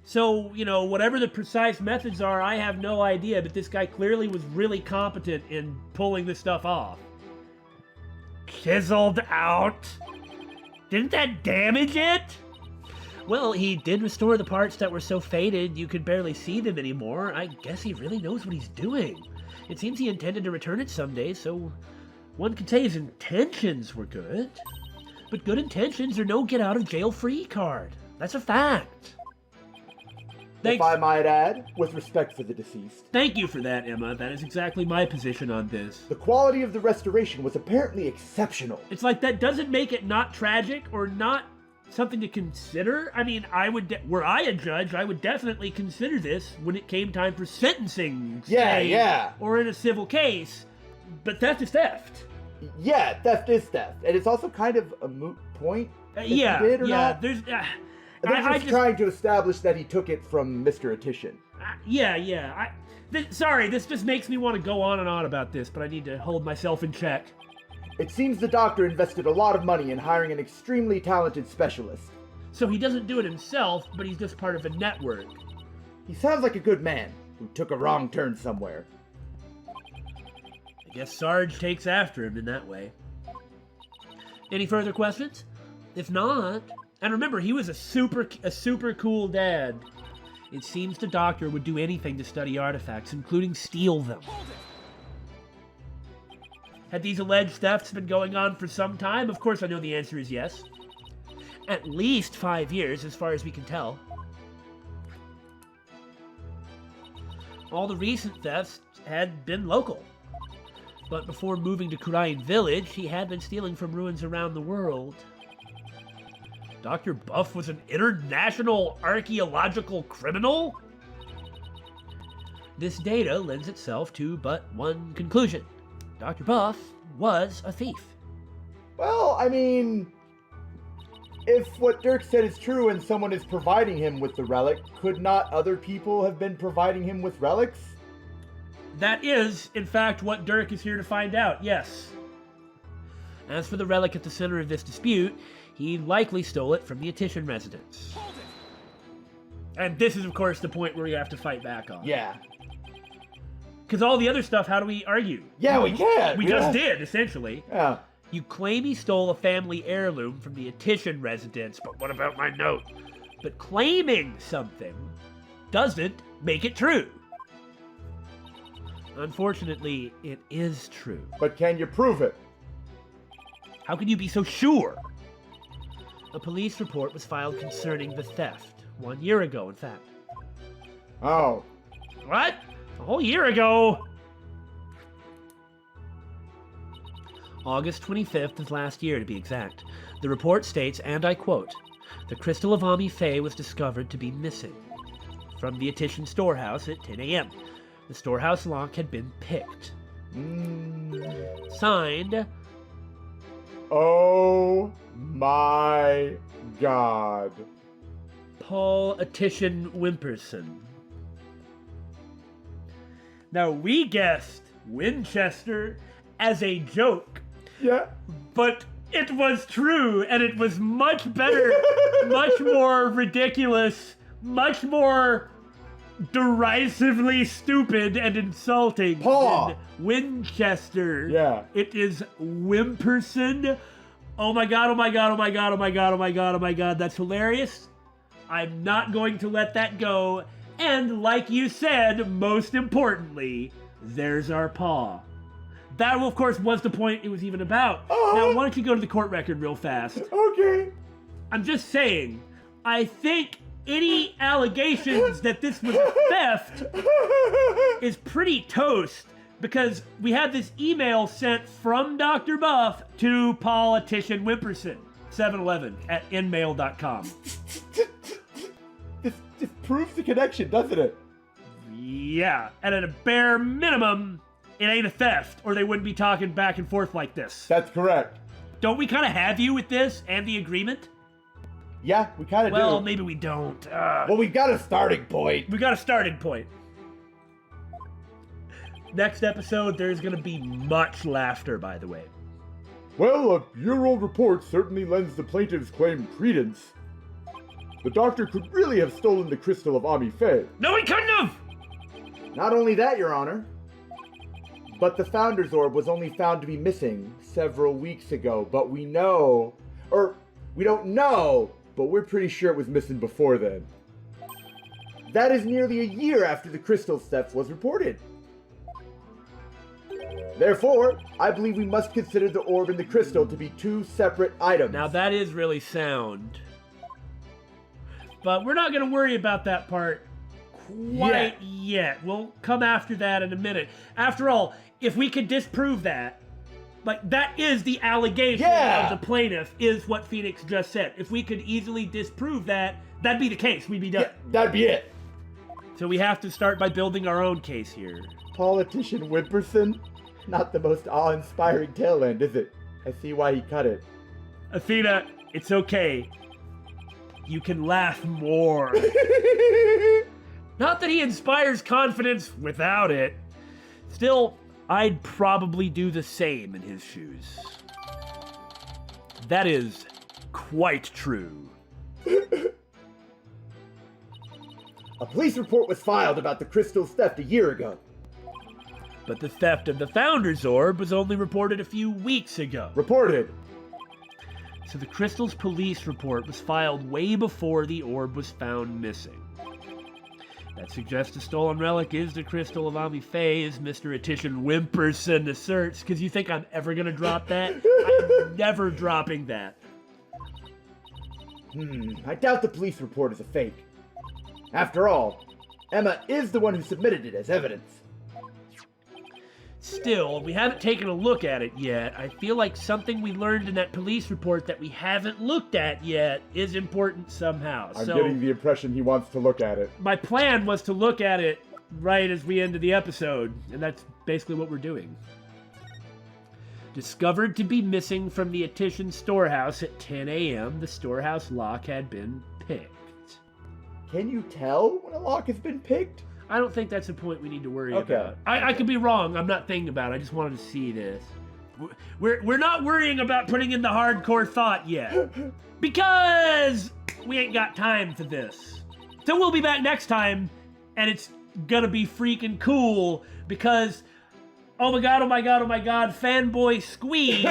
So, whatever the precise methods are, I have no idea, but this guy clearly was really competent in pulling this stuff off. Chiseled out? Didn't that damage it? Well, he did restore the parts that were so faded you could barely see them anymore. I guess he really knows what he's doing. It seems he intended to return it someday, so one could say his intentions were good. But good intentions are no get-out-of-jail-free card. That's a fact. If I might add, with respect for the deceased. Thank you for that, Emma. That is exactly my position on this. The quality of the restoration was apparently exceptional. It's like that doesn't make it not tragic or not something to consider. I mean, were I a judge, I would definitely consider this when it came time for sentencing. Yeah. Or in a civil case. But theft is theft. Yeah, theft is theft. And it's also kind of a moot point. Yeah. Not. There's... They're just trying to establish that he took it from Mr. Etition. Sorry, this just makes me want to go on and on about this, but I need to hold myself in check. It seems the doctor invested a lot of money in hiring an extremely talented specialist. So he doesn't do it himself, but he's just part of a network. He sounds like a good man who took a wrong turn somewhere. I guess Sarge takes after him in that way. Any further questions? If not... And remember, he was a super cool dad. It seems the doctor would do anything to study artifacts, including steal them. Had these alleged thefts been going on for some time? Of course I know the answer is yes. At least 5 years, as far as we can tell. All the recent thefts had been local. But before moving to Kurian Village, he had been stealing from ruins around the world. Dr. Buff was an international archaeological criminal? This data lends itself to but one conclusion. Dr. Buff was a thief. Well, I mean, if what Dirk said is true and someone is providing him with the relic, could not other people have been providing him with relics? That is, in fact, what Dirk is here to find out, yes. As for the relic at the center of this dispute, he likely stole it from the Etition residence. And this is, of course, the point where you have to fight back on. Yeah. Because all the other stuff, how do we argue? Yeah, we can. We just did, essentially. Yeah. You claim he stole a family heirloom from the Etition residence, but what about my note? But claiming something doesn't make it true. Unfortunately, it is true. But can you prove it? How can you be so sure? A police report was filed concerning the theft. 1 year ago, in fact. Oh. What? A whole year ago? August 25th of last year, to be exact. The report states, and I quote, "The crystal of Ami Faye was discovered to be missing from the Etition storehouse at 10 a.m. The storehouse lock had been picked. Signed... Oh my God. Paul Etition Wimperson." Now, we guessed Winchester as a joke. Yeah. But it was true, and it was much better, much more ridiculous, much more derisively stupid and insulting Paul. than Winchester. Yeah. It is Wimperson. Oh my god, oh my god, oh my god, oh my god, oh my god, oh my god, that's hilarious. I'm not going to let that go. And like you said, most importantly, there's our paw. That, of course, was the point it was even about. Now, why don't you go to the court record real fast? Okay. I'm just saying, I think any allegations that this was a theft is pretty toast, because we had this email sent from Dr. Buff to Politician Wimperson, 7-Eleven, at inmail.com. This proves the connection, doesn't it? Yeah, and at a bare minimum, it ain't a theft, or they wouldn't be talking back and forth like this. That's correct. Don't we kind of have you with this and the agreement? Yeah, we kind of do. Well, maybe we don't. Well, we've got a starting point. We got a starting point. Next episode, there's going to be much laughter, by the way. Well, a year-old report certainly lends the plaintiff's claim credence. The doctor could really have stolen the crystal of Ami Faye. No, he couldn't have! Not only that, Your Honor, but the Founder's Orb was only found to be missing several weeks ago, but we know, or we don't know, but we're pretty sure it was missing before then. That is nearly a year after the crystal theft was reported. Therefore, I believe we must consider the orb and the crystal to be two separate items. Now that is really sound. But we're not going to worry about that part quite yet. We'll come after that in a minute. After all, if we could disprove that, like, that is the allegation of the plaintiff, is what Phoenix just said. If we could easily disprove that, that'd be the case. We'd be done. Yeah, that'd be it. So we have to start by building our own case here. Politician Wimperson? Not the most awe-inspiring tail end, is it? I see why he cut it. Athena, it's okay. You can laugh more. Not that he inspires confidence without it. Still, I'd probably do the same in his shoes. That is quite true. A police report was filed about the crystal's theft a year ago. But the theft of the Founder's Orb was only reported a few weeks ago. Reported. So the crystal's police report was filed way before the orb was found missing. That suggests the stolen relic is the crystal of Ami Faye, as Mr. Attition Wimperson asserts. Because you think I'm ever going to drop that? I'm never dropping that. I doubt the police report is a fake. After all, Emma is the one who submitted it as evidence. Still, we haven't taken a look at it yet. I feel like something we learned in that police report that we haven't looked at yet is important somehow. I'm getting the impression he wants to look at it. My plan was to look at it right as we ended the episode, and that's basically what we're doing. Discovered to be missing from the Attition storehouse at 10 a.m., the storehouse lock had been picked. Can you tell when a lock has been picked? I don't think that's a point we need to worry about. I could be wrong. I'm not thinking about it. I just wanted to see this. We're not worrying about putting in the hardcore thought yet. Because we ain't got time for this. So we'll be back next time, and it's gonna be freaking cool because, oh my god, fanboy squee.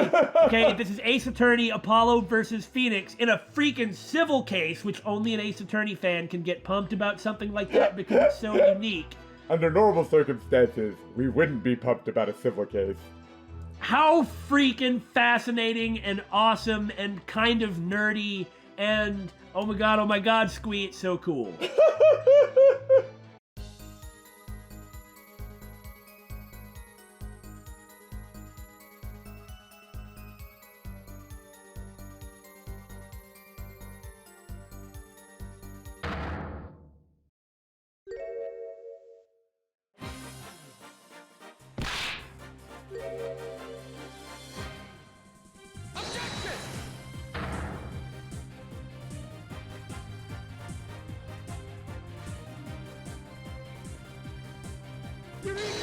Okay, this is Ace Attorney Apollo versus Phoenix in a freaking civil case, which only an Ace Attorney fan can get pumped about something like that because it's so unique. Under normal circumstances, we wouldn't be pumped about a civil case. How freaking fascinating and awesome and kind of nerdy and, oh my god, squee, it's so cool. DiAngelo!